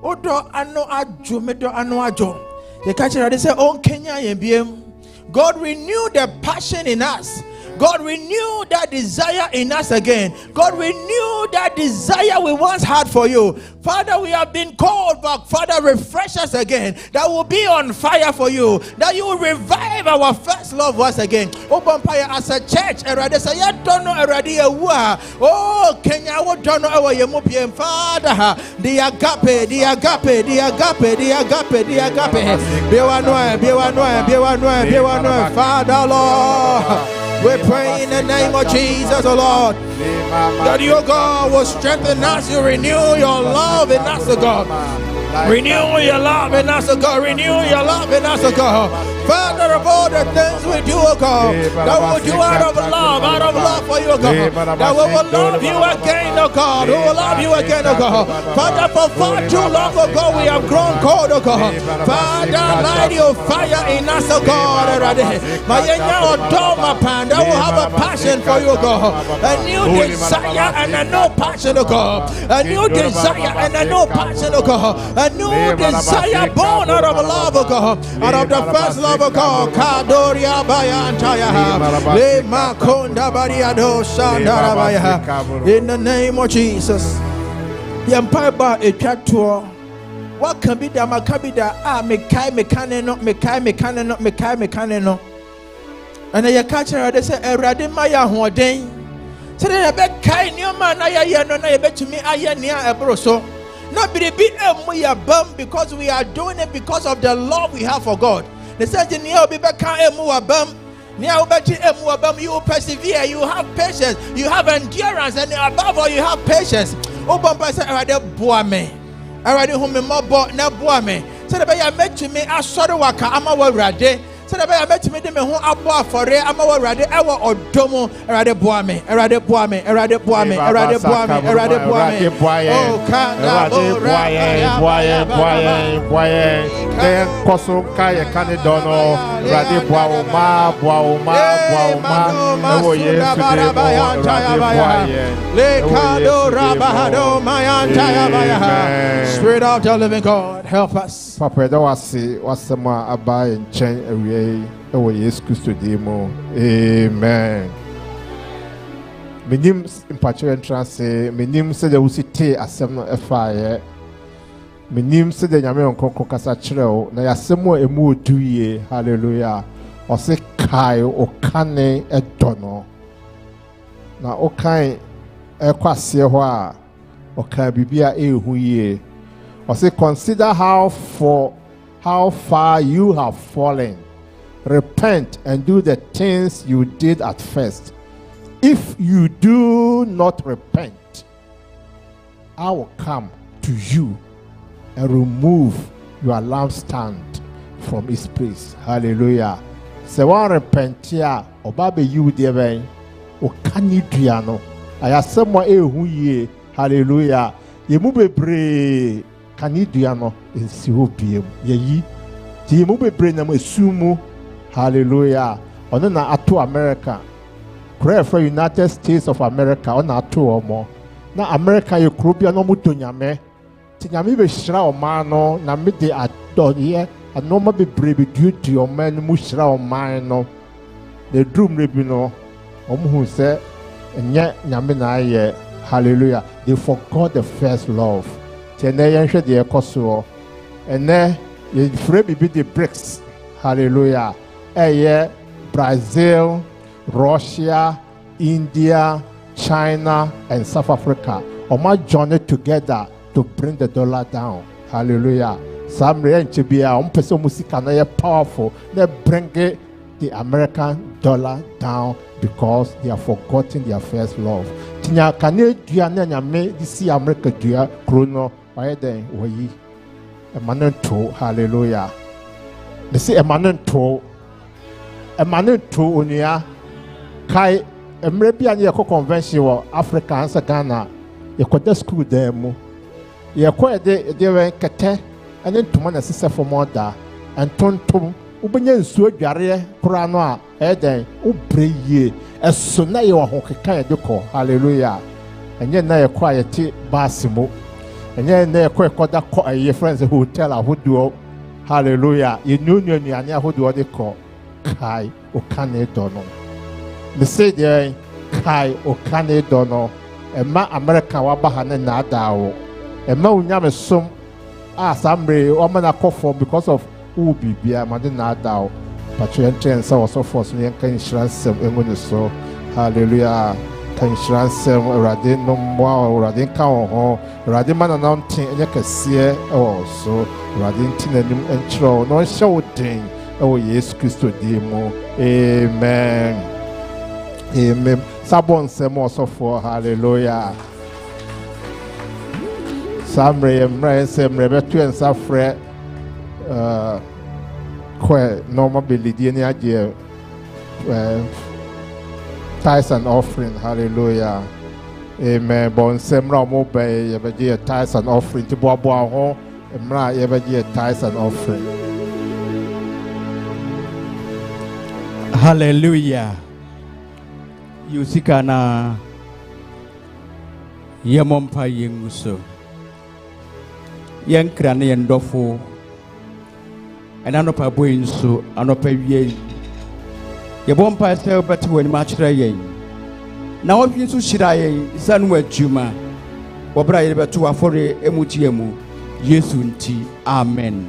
Odo ano ajo medo ano ajo. Ye catch it, say, oh Kenya yebiem. God renew the passion in us. God renew that desire in us again. God renew that desire we once had for you. Father, we have been called back. Father, refresh us again. That will be on fire for you. That you will revive our first love once again. Open fire as a church. Oh, Kenya, what don't know your Father, the agape, the agape, the agape, the agape, the agape. Be one, Father, Lord. We pray in the name of Jesus, O Lord, that you, God, will strengthen us. You renew your love in us, O God. Renew your love in us, O God. Renew your love in us, O God. Father, of all the things we do, O God, that we will do out of love for you, O God. That we will love you again, O God. We will love you again, O God. Father, for far too long, O God, we have grown cold, O God. Father, light your fire in us, O God. That will have a passion for you, O God. A new desire and a new passion, O God. A new desire and a new passion, O God. A new desire born out of love, O God. Out of the first love, O God. Kadoria Bayantaya. Makonda Bariado Sandarabaya. In the name of Jesus. The Empire Bar a tour. What can be the Macabida? Mekai Mekaneno. And I catch her, they say, Radimaya Hodain. So then I bet Kai Newman, I bet to me, I near a broso. Not be we are bummed because we are doing it because of the love we have for God. The certain near be back bum. Near you persevere, you have patience, you have endurance, and above all, you have patience. Open person, I rather boame. I rather whom more bought, not boame. So the way I met to me, I saw the waka, I'm a rade. So the way I met to me, who I bought for it, I'm a rade, or domo, I rather boame. Oh, Spirit of the living God, help us. Papa, that was what's the more about and change away. Oh, yes, Christo demo. Amen. My name is Impatient Entrance. My name said the Usite Assembly FIA. My name said the Yaman Conco Casachero. Now, Assemo a moo 2 year. Hallelujah. Or say Kai or Cane a dono. Now, okay, a quasia or Cabibia a huye. Or say consider how far you have fallen. Repent and do the things you did at first. If you do not repent, I will come to you and remove your lampstand from its place. Hallelujah. Se one repent here, obabe you dear, o kani diano. I have someone who ye. Hallelujah. Ye mube bre kani diano in sihobium. Ye mube bre na sumu. Hallelujah. On na ato America. Pray for United States of America on ato or more. Na America you krobia no muto nyame. Ti nyame be hira o man no na me de adodie anoma be brebe duty o man mu hira o man no. The drum rebi no omu say enye nyame na aye. Hallelujah. They forgot the first love. Ti na yen hwe de ekoso. Ene ye free be the bricks. Hallelujah. Brazil, Russia, India, China, and South Africa. All journey together to bring the dollar down. Hallelujah. Some to be a person music powerful. They bring the American dollar down because they have forgotten their first love. Tinya kane dua na nyame di si America dua krono why then wayi emanento. Hallelujah. They say emanento unia kai emrebi anye ko convention wo Africa ansa Ghana ye kwada school there mu ye ko de we kete ane ntoma na sese for moda antontom ubenya nsu adware kura no a eden ubreye eso na ye wo hokeka ye de ko. Hallelujah. Enye na ye ko ayete basimo enye na ye ko ekoda ko aye friends hotel ahoduo. Hallelujah. You knew any ahoduo de ko kai okane dono. Me say there kai okane dono. Ema America wabahane na adawo. Ema unyame som asambre omana kofo because of ubibia made na adawo. Patro enten sa so force me kan insurance engone so. Hallelujah. Kan insurance urade no mo urade kan ho urade mana na ntin enye kase so urade ntin anim enchro no show den. Oh, yes, Christo demo. Amen. Amen. Sabon semo for hallelujah. Samre emre semre betu en safre normal belidi ni aje tithes and offering hallelujah. Amen. Bon semra mo be ye be tithes and offering ti bo ho emra ye be tithes and offering. Hallelujah. Yusikana Yamompa Yenguso Yankran Yandofo and Anopa Buinso, Anopa Ye Yabompa sell better when much raye. Now, if you Shiraye, Sanwe Juma, Wabra Yabatu Afore Emutiemu, Yesunti, Amen.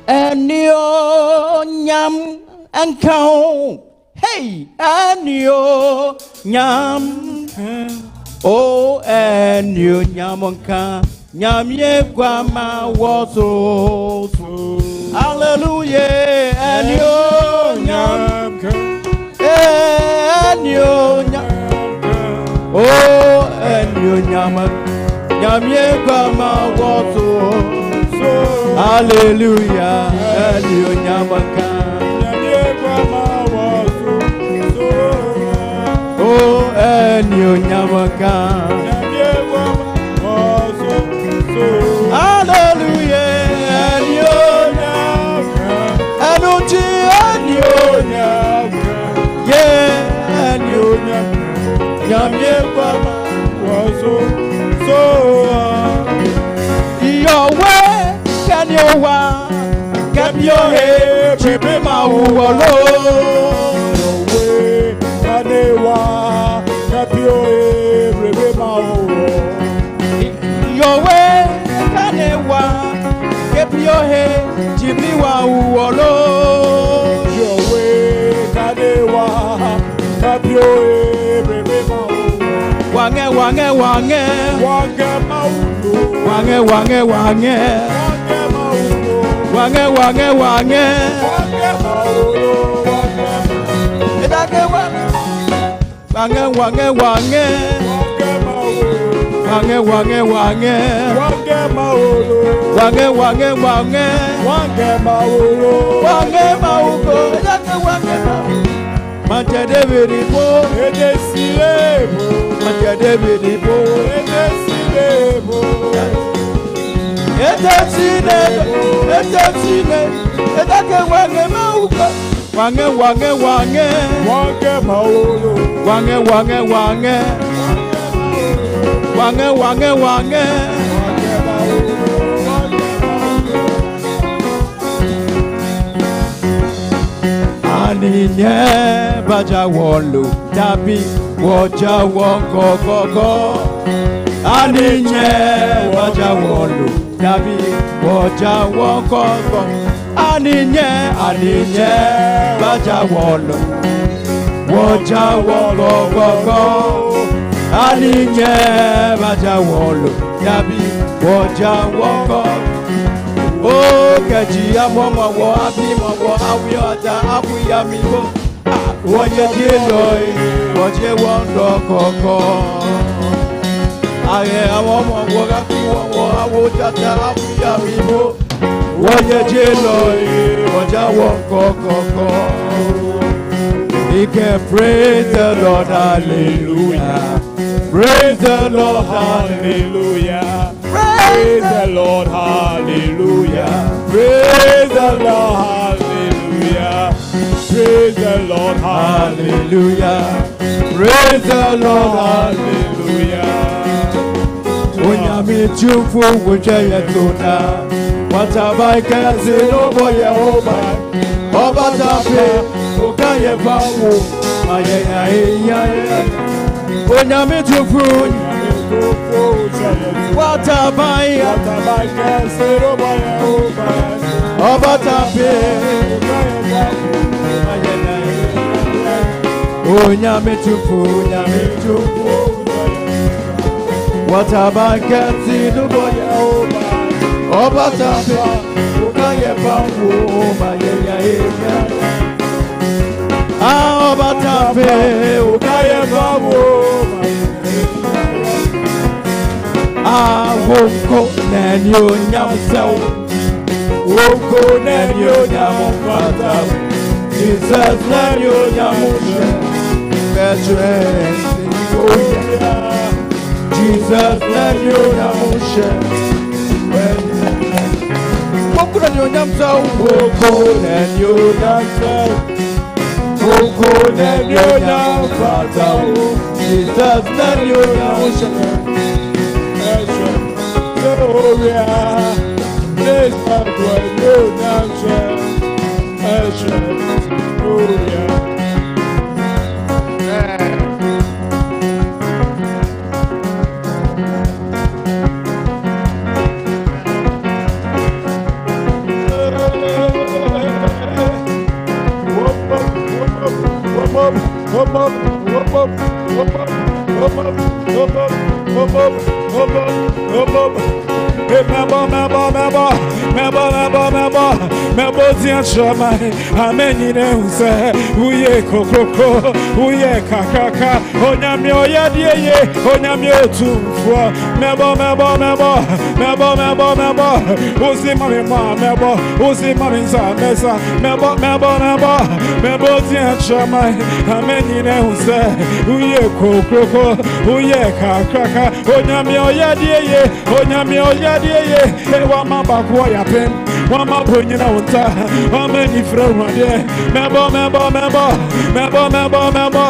And yo nyam and count. Hey, and yo nyam. Oh, and yo nyamonka. Nyam ye guama waso. Hallelujah. And yo nyam. And yo nyam. Oh, and yo nyam. Nyam ye guama waso. Hallelujah, hallelujah, oh, hallelujah, your way. Can you walk? Get your head, chip him out alone. Your way, can you walk? Get your head, chip him out. Your way, can you walk? Get your head, chip him out alone. Your way, can you walk? Get your head, chip him out. Wange, wange, wange, wange, wange, wange, wange. Wange wange wange Edake wange wange wange wange wange wange wange wange wange wange wange maugo Edake wange Mante Davidipo Edesilebo Mante Davidipo Edesilebo Etesine, etake wange mauka, wange wange wange, wange maolo, wange wange wange, wange wange wange, aninye baja wolu, tabi woja wonko koko, aninye baja wolu. Dabi woja wokoko aninye baja wolo woja wokoko aninye baja wolo dabi woja wokoko o kaji amomo wo abimo wo awiota abuyamibo woje diloi woje wondo koko aye awomo woga kuwo awotata afuya mibo woje jeloi woja wokoko. We can praise the Lord, hallelujah. Praise the Lord, hallelujah. Praise the Lord, hallelujah. Praise the Lord, hallelujah. Praise the Lord, hallelujah. Praise the Lord, hallelujah. Onyami chufu wujaya tuna watabaika zino boya oba oba tape ukaye famu ayaya iya onyami chufu watabaika zino boya oba oba tape ayaya onyami chufu Watabaka zinu boya oba oba tape ukaye pangu oba yeya yeya Abatafe ukaye bawo wonko nanyo nyamsao wonko nanyo nyamfata Jesus nanyo nyamusha veterans Jesus nanyo nyamusha wonko nanyo nyamsao wonko nanyo nyamsao wonko nanyo nyamfata Jesus nanyo nyamusha Gloria, this is what you now say. Gloria. Mebo tian chama ameni ne unse uye kokoko uye kakaka onyame oyadie onyame otumfo mebo usi mami ma mebo usi mami nsa mesa mebo tian chama ameni ne unse uye kokoko uye kakaka onyame oyadie ewa mabakwa ya pen wama bonyina wonta ameni frewade mebo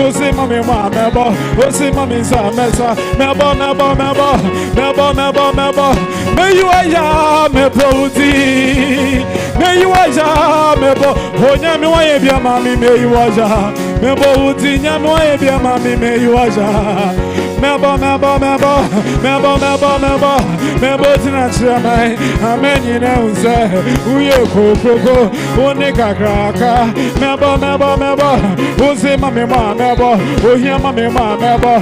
usi mami ma mebo usi mami sa mesa mebo meyuaya mebodi meyuaya mebo onyame waye bia mami meyuaya mebo udi nyame waye bia mami meyuaya mebo tina chama ameni na unse uye kokoko one kakraka mebo uzi mami ma mebo ohia mami ma mebo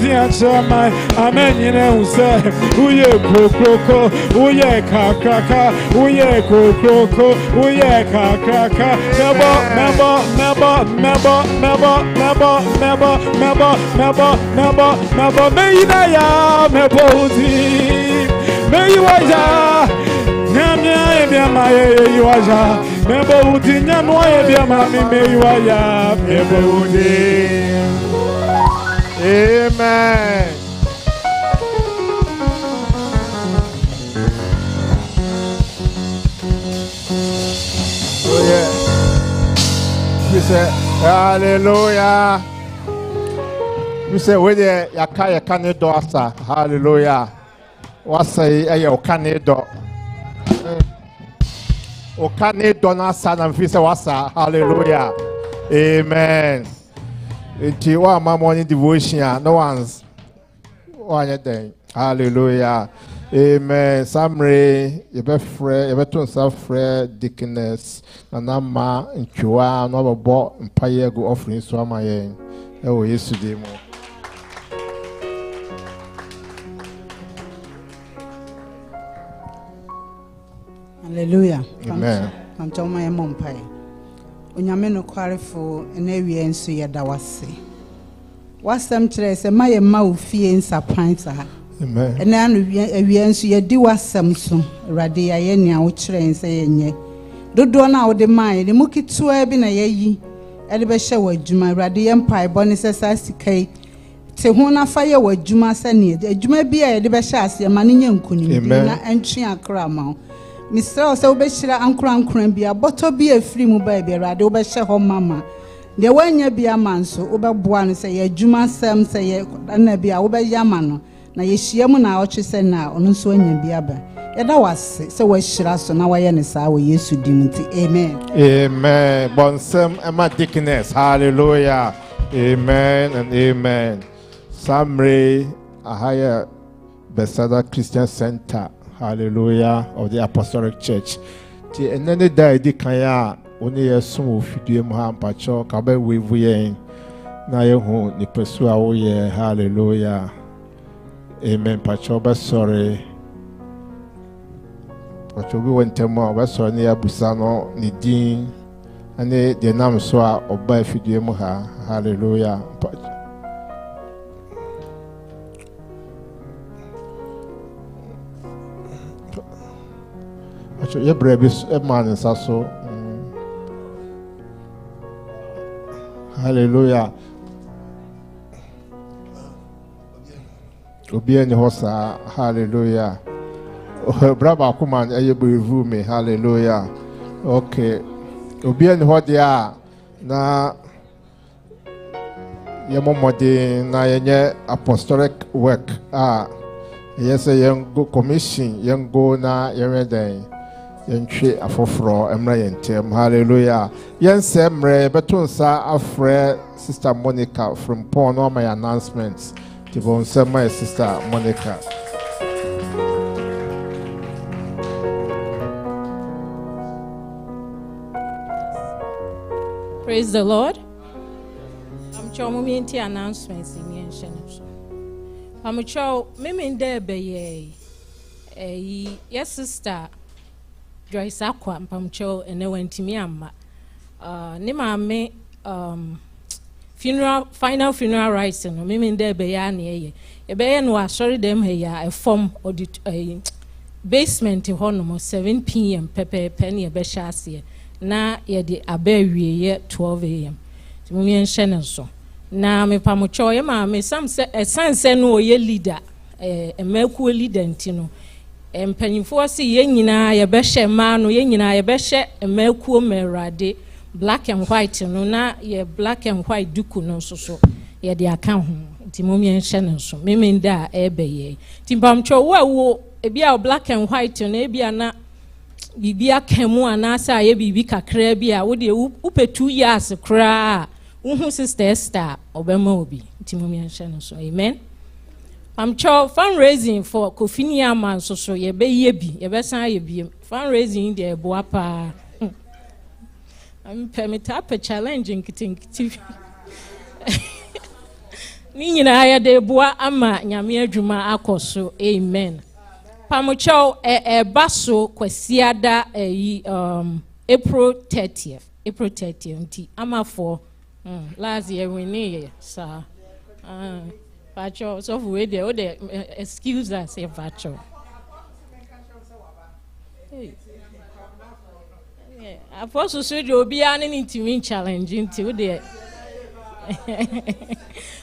tina chama ameni na unse uye kokoko uye kakraka uye kokoko uye kakraka mebo meina ya mebodi meyiwaja nyamya ebia maye yiwaja mebodi nyamwa ebia mami meyiwaya mebodi. Amen. Oh yeah. We say hallelujah. We say we there yakaya kanedo asa. Hallelujah. Wasay ayo kanedo. O kanedo na sana mfisa wasa. Hallelujah. Amen. Iti wa morning devotion. No one's one day. Hallelujah. Amen. Samre, you be free, you be to self free, deaconess, and Nama, and Chua, and our bought and pay go offering so my end. Oh, yesterday more. Hallelujah. Amen. I'm telling my mom pie. Onyame no kwarefo na wie nso ye da wase. Wasam kire se maye ma ofie nsapan sa. Amen. Na anu wie nso ye di wasam so. Awurade ya ye nea wo kire nse ye nye. Dodo na wo de man ne mukitua bi na yeyi. E de be hye wa adwuma awurade ye mpai bone se sa sikai. Te ho na fa ye wa adwuma sa ne adwuma bi a ye de be hye ase ma ne nya nkunim bi na entwe akra ma. Mr. So Beshira Ankran be a bottle be a free mobile be a do Besha home mama. The one ye be a man so over Buan say a Juma Sam say and be a over Yamano. Na ye shiamuna ochi say now on so any biaba. Yada was so was Shiraso now I and sa we used to dignity. Amen. Amen. Bonsem Emma Dickness. Hallelujah. Amen and amen. Samre a higher Bethesda Christian Center. Hallelujah of the Apostolic Church. Ti enene da di kanya oni yesu ofidie mu ha mpacho ka ba wevu yen na ye hu ni pesu a wo ye. Hallelujah. Amen. Pacho ba sorry. Pacho bi wontemo ba sorry ni abusa no ni din and the name so obey Fidimuha. Hallelujah. Your brave is a man is also. Hallelujah. Obi any hosa. Hallelujah. Brother Kuman, you believe me. Hallelujah. Okay. Obi any what they are na yamomode na yenye apostolic work. Yes, a young go commission, young go na yereday. Yentwe afoforo emra yentem. Hallelujah. Yensemre betonsa afre Sister Monica from Paul on my announcements. To go and my Sister Monica. Praise the Lord. I'm Chomumenti announcements in Yenshenish. I'm Cho Mimin Debe. Yes, Sister Joyce Aqua, Pamcho, and no went to me. Nima me final funeral rites and Mimin Debe Yan a bayan was sorry them here a form or a basement to Honomo 7 p.m. Pepe Penny a Beshasi. Na ye de abewie ye 12 a.m. Timi enhye so na me pamocho ye ma me sam se esanse no ye leader emaku leader ntino empanyimfo se ye nyina ye behye ma no ye nyina ye behye emaku merade black and white no na ye black and white duku no so ye de aka ho timi enhye so me nda ebeye timpamcho wo ebia black and white no ebia na bibia kemu anasa ye bibi kakra bia wo de upe 2 years kra uhu Sister Esther obema obi timumi anhye so amen. I'm cho fundraising for Kofinia man so ye be ye bi ye be san ye bi fundraising de ebo apa I'm permit up a challenge nkitinki ni nyina ya de ebo ama nyame adwuma akoso amen. Pamucho baso kwesiada April 30th nti ama for last year we need sir pacho so we dey excuse us say pacho apostle so dey obi an intimi challenge nti we dey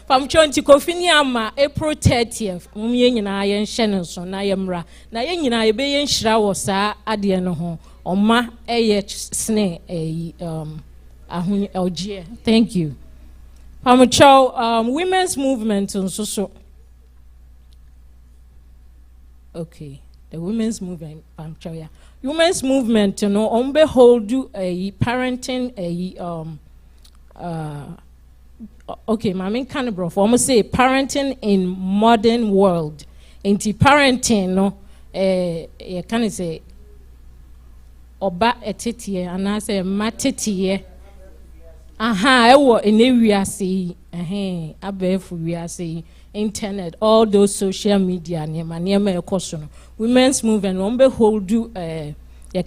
Pamucho nti Kofini ama April 30th mumye nyina ye nhye ne so na ye mra na ye nyina ye be ye nhira wo saa ade no ho oma eye sne ahun ogie. Thank you. Pamucho women's movement so okay, the women's movement Pamucho ya women's movement no ombe hold a parenting okay, mami kanibro for almost say parenting in modern world. Inti parenting no can say oba etitiye anase matitiye ewo enewia say abefu wia say internet all those social media nema ekoso no women's movement ombe hold you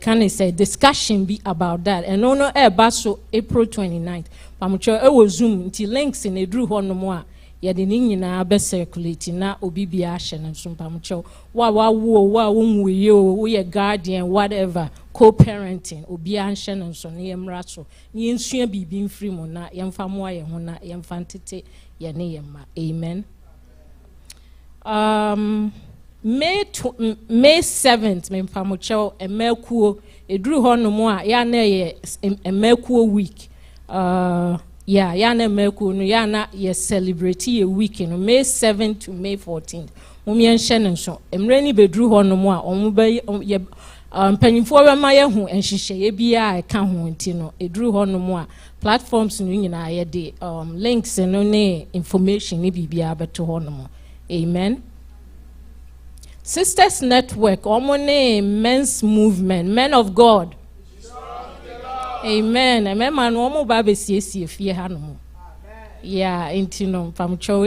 can say discussion be about that and no baso April 29th. Pamucho Zoom until links in a drew honomo a yede ni nyina be circulate na obi bia hye na so pamucho wa wo yo we guardian whatever co-parenting obi anhye na so na yemra so ni ensua bibi mfiri mu na yemfa mo aye ho na yemfa ntete ye ne yemma amen. May 7th me pamucho emekuo edru honomo a ya na ye emekuo week. Yana meku no yana ye celebrate a week no May 7th to May 14th. Mumye nhye nso emrani bedru ho no mo a omo be ye mpanyimfo be ma ye hu enhyehyɛ ye bia eka ho nti no edru ho no mo a platforms no nyina ye de links no ne information ni bibia beto ho no mo amen. Sisters Network omo ne men's movement men of God. Amen. Amen. Man, omo ba be siesie fie ha no. Yeah, into no pamcho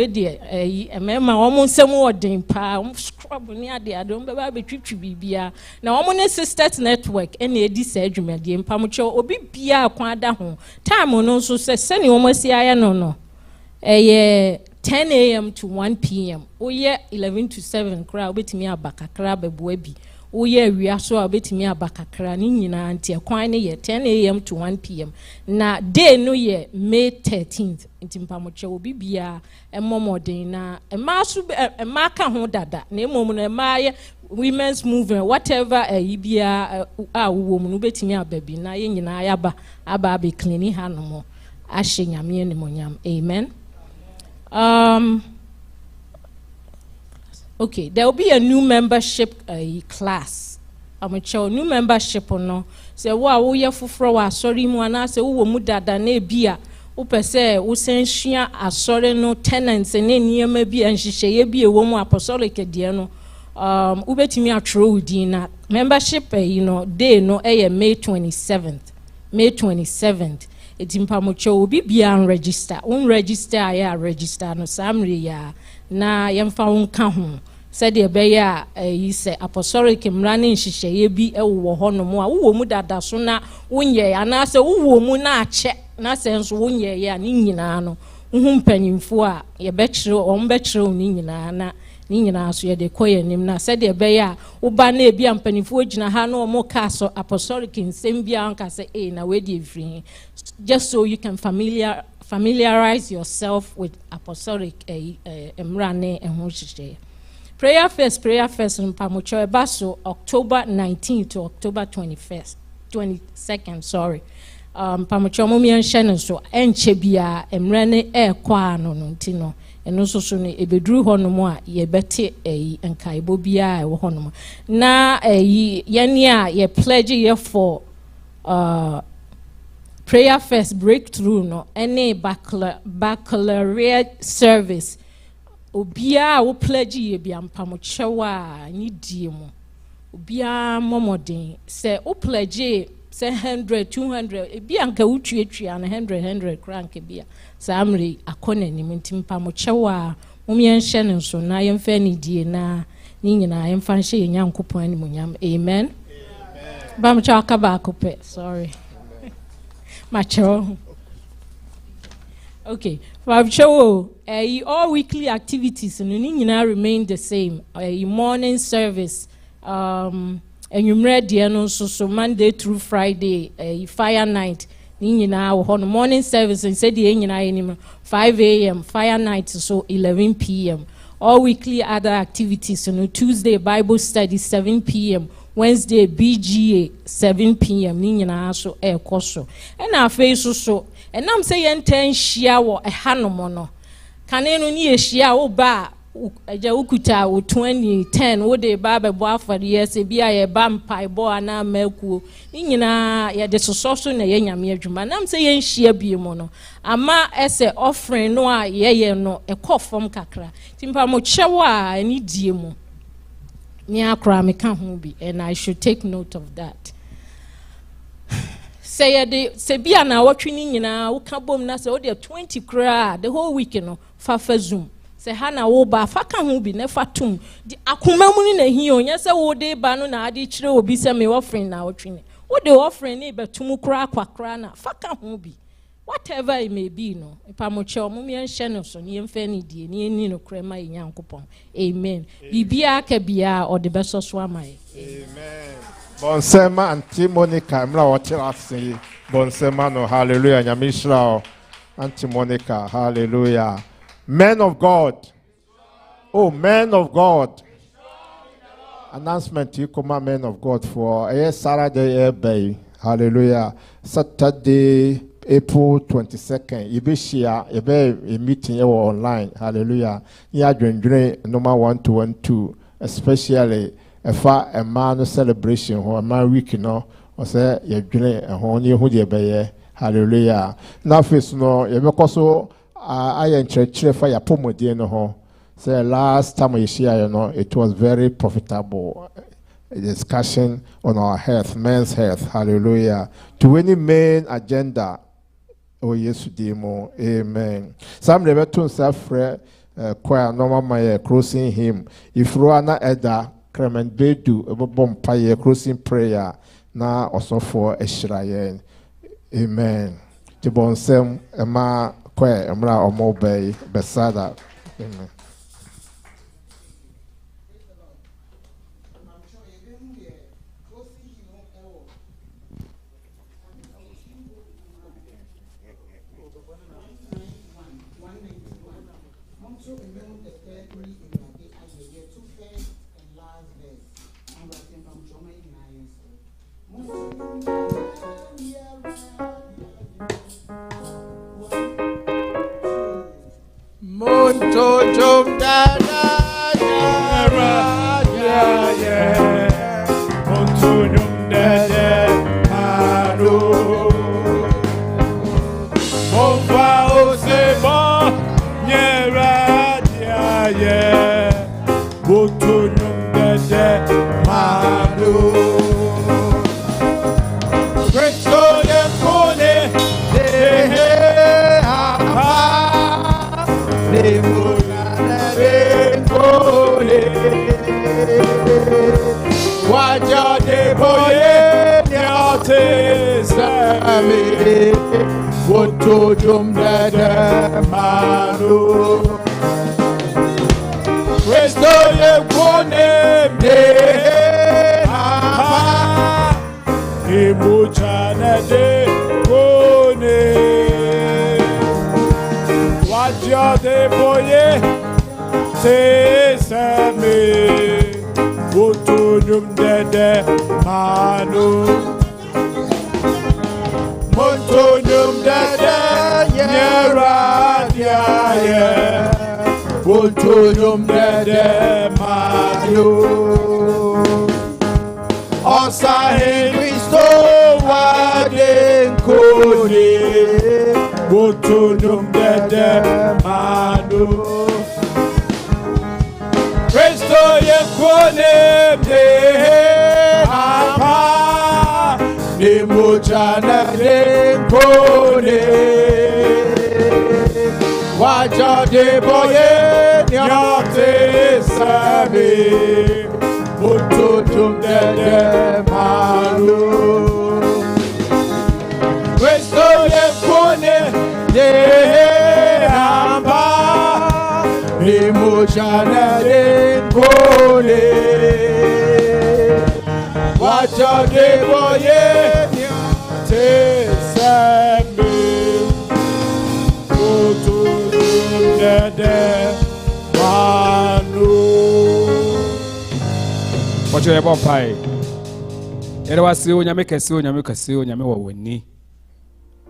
mema omo nsem wodin pa scrub ni ade adom be ba betwitwi bibia na omo ne sisters network ene edi sa adwumade pamcho obi bia akwa da ho time no so se ne omo si aya no 10 a.m. to 1 p.m. Oye 11 to 7 kra obetimi abakakra beboa bi oye awia so obetimi abakakra ni nyina anti ekwan ne ye 10 a.m. to 1 p.m. na day no ye May 13th nti mpamoche obi bia emomodin na ema ka ho dada na emom na ema ye women's movement whatever bia wo mu no betimi ababi na ye nyina aba be cleaning hanomo ahye nyame ne monyam amen. Okay, there will be a new membership class. I'm a new membership or no. Say, wow, we are for sorry, Mwana, say, who would that ne beer, who per se, who send shia a sorry no tenants and any maybe and she say be a woman apostolic diano. Ubetimi a true dinner membership, day no May 27th. May 27th. Etimpamocho obi bia register ya register no samri ya na yemfa wonka ho said e be ya yi se apostolic mrane nhihye bi ewo ho no mo a wo mu dada so na wonye ana se wo mu na ache na senso wonye ya ni nyina no hu mpanyimfo a ye be kire o mbe kire ni nyina na ni nyina so ye de koye nim na said e be ya wo ba na ebi ampanyimfo gina ha no mo ka so apostolic nsem bia anka se na we di free just so you can familiarize yourself with apostolic emrane ehunhihye. Prayer first mpamocho ebaso October 19th to October 22nd, sorry. Mpamocho mo mienhye no so enche bia emrane ekwa no ntino eno so ne ebeduru honom a ye bete enkaibo bia ewo honom na yene a ye pledge ye for prayer first breakthrough no any baccalaureate service obia wo pledge ye bia mpamochewa ni diemo obia momodin say wo pledge say 100 200 bia nka wutuatwa na 100 crank bia samre akona ni mpamochewa mumienhye ne so na yemfa ni die na ni nyina yemfa nhye nyankopon ani munyam amen bamcha akaba akope sorry macho. Okay, for all weekly activities and remain the same. Morning service, and you read so Monday through Friday, fire night. Morning service and said the 5 a.m. fire night so 11 p.m. All weekly other activities. Tuesday Bible study 7 p.m. Wednesday BGA 7 p.m. Ninyina so koso. And our face so and I'm saying 10 shia wo ehanomo no. Kanenu ni ehia wo ba aja ukuta wo 2010 wo de ba be bo afare yes bia ye ba mpai bo ana maku. Ninyina ye de soso na ye nyame adwuma. Na I'm saying hia bi mo no. Ama ese offering no a ye no ekofom kakra. Timpa mo chewa ani die mo. And I should take note of that. Say bia na watching nyina wo ka bom na say o de 20 kra the whole week fa zoom say ha na wo ba fa ka ho bi na fa tum di akoma mu ni na hi onya say wo de ba no na ade kire obi say me offering na watching wo de offering ni betum kra kwakra na fa ka ho bi whatever it may be no ipamoche omumi enhye no so ne yemfa ni die ne ni no krema nyankopon amen bibia ka bia o de beso so amai amen bonsema anti Monica mra wotirase bonsema no hallelujah nyamishra anti Monica hallelujah men of God announcement you come men of God for Saturday bay hallelujah Saturday April 22nd, you be share a meeting online. Hallelujah. Ya dwendwene number 1-1-2, especially if a man celebration or a man week, or say you dwene a honey who ye be. Hallelujah. Now, first, no, you make also I in church for your pomodier no ho. Say last time we share, it was very profitable. A discussion on our health, men's health. Hallelujah. To any main agenda. Oh, yes, demo. Amen. Some never turn suffer choir normal my crossing him. If Ruana Edda, Clement Bedu, a bompire crossing prayer, now also for a shrine. Amen. The bonsem, a ma choir, a mra or mobile, besada. Amen. Monto jom da da da ya ya. Monto jom da da maro. Monfa o se bon yera ya ya. Monto jom da da maro. Cristo de cone de ha. Waja de boye nyate sami woto jom dada manu Cristo ye kone de aha imuchana de kone Waja de boye sesame Wotunum dede manu Montunum dede nyera diaye Wotunum dede manu Osahe Kristo waden kone Wotunum dede manu Cristo ye kone de apa ni mujana de kone waja de boye nyate sabe mututum de malu Cristo ye kone de apa Mujana de kone wacha de boye te sambe otu de manu wacha ye bopai ere wasi onyame kese onyame wawani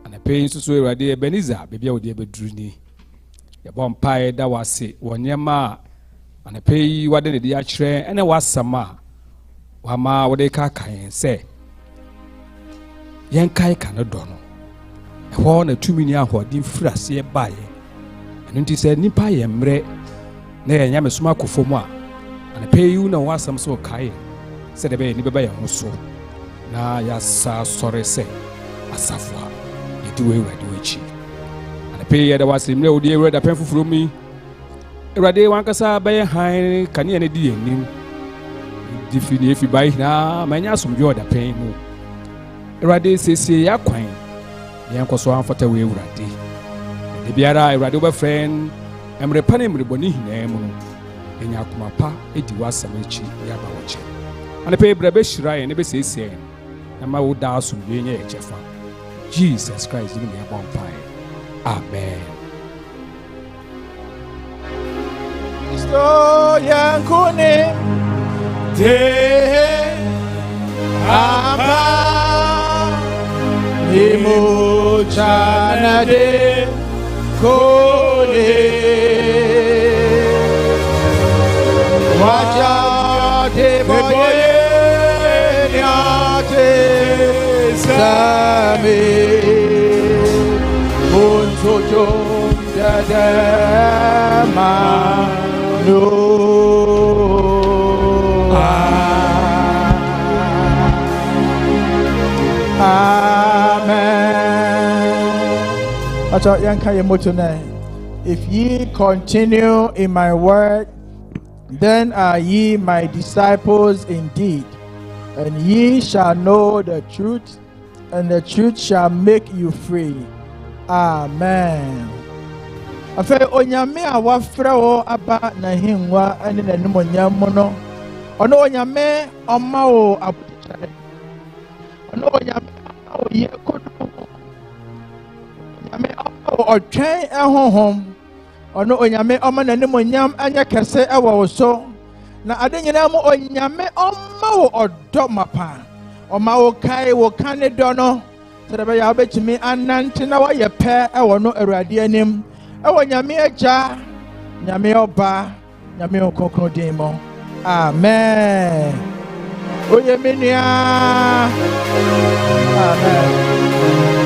ana pe nsusu Ewurade Ebenezer bebia wodi ebeduru ni yɛbɔ mpae da wase wɔ nneɛma a anapɛ yi wade ne de akyerɛ ɛne wasɛm a wama wode ka yɛn sɛ yɛnkae ka no dɔ no ɛhɔ na tumi ne ahoɔden firi aseɛ baeɛ ɛno nti sɛ nnipa yɛ mmerɛ na yɛ nyame soma akɔfo mu a anapɛ yi na wasɛm sɛ ɔkae sɛ de bɛyɛ ni bɛbɛ yɛn ho so na yɛasa sɔre sɛ asafo a yɛdi wɔ Awurade wɔ akyi Pay the was in no dear red a pen for me. Rade wankasa by a high canyon dim. Defini if you buy now, my yasum joy the pain. Rade says, ya quine. Yanko so for the way Rade. The Biara, Radoba friend, and repanim reboni name. And Yakumapa, it was some itchy Yabawache. And the pay Brebesh Ryan never says, saying, and my old house will be in a Jeffa. Jesus Christ, in the bonfire. Amen. Cristo yankune de ama imuchana de kone waja de boye nyate same Sojom dada manu Amen Pacho yanka yemotune. If ye continue in my word, then are ye my disciples indeed, and ye shall know the truth, and the truth shall make you free. Amen. Afe onyame a wafrɛ wo aba na hingwa ane na nimonyam mu no, ɔno onyame ɔma wo abokyere, ɔno onyame ɔma wo yɛ kodo, onyame ɔma wo ɔtwɛn ɛhohom, ɔno onyame ɔma na nimonyam anya kɛse ɛwɔ wo so, na ade nyinaa mu onyame ɔma wo ɔdɔ mapa, ɔma wo kae wo ka ne dɔ no, sɛ bɛyɛ a wobɛtumi anante na woayɛ pɛ ɛwɔ no Awurade anim. Ewo nyame agya, nyame ọba, nyame okokro din mo. Amen. Oye menua. Amen.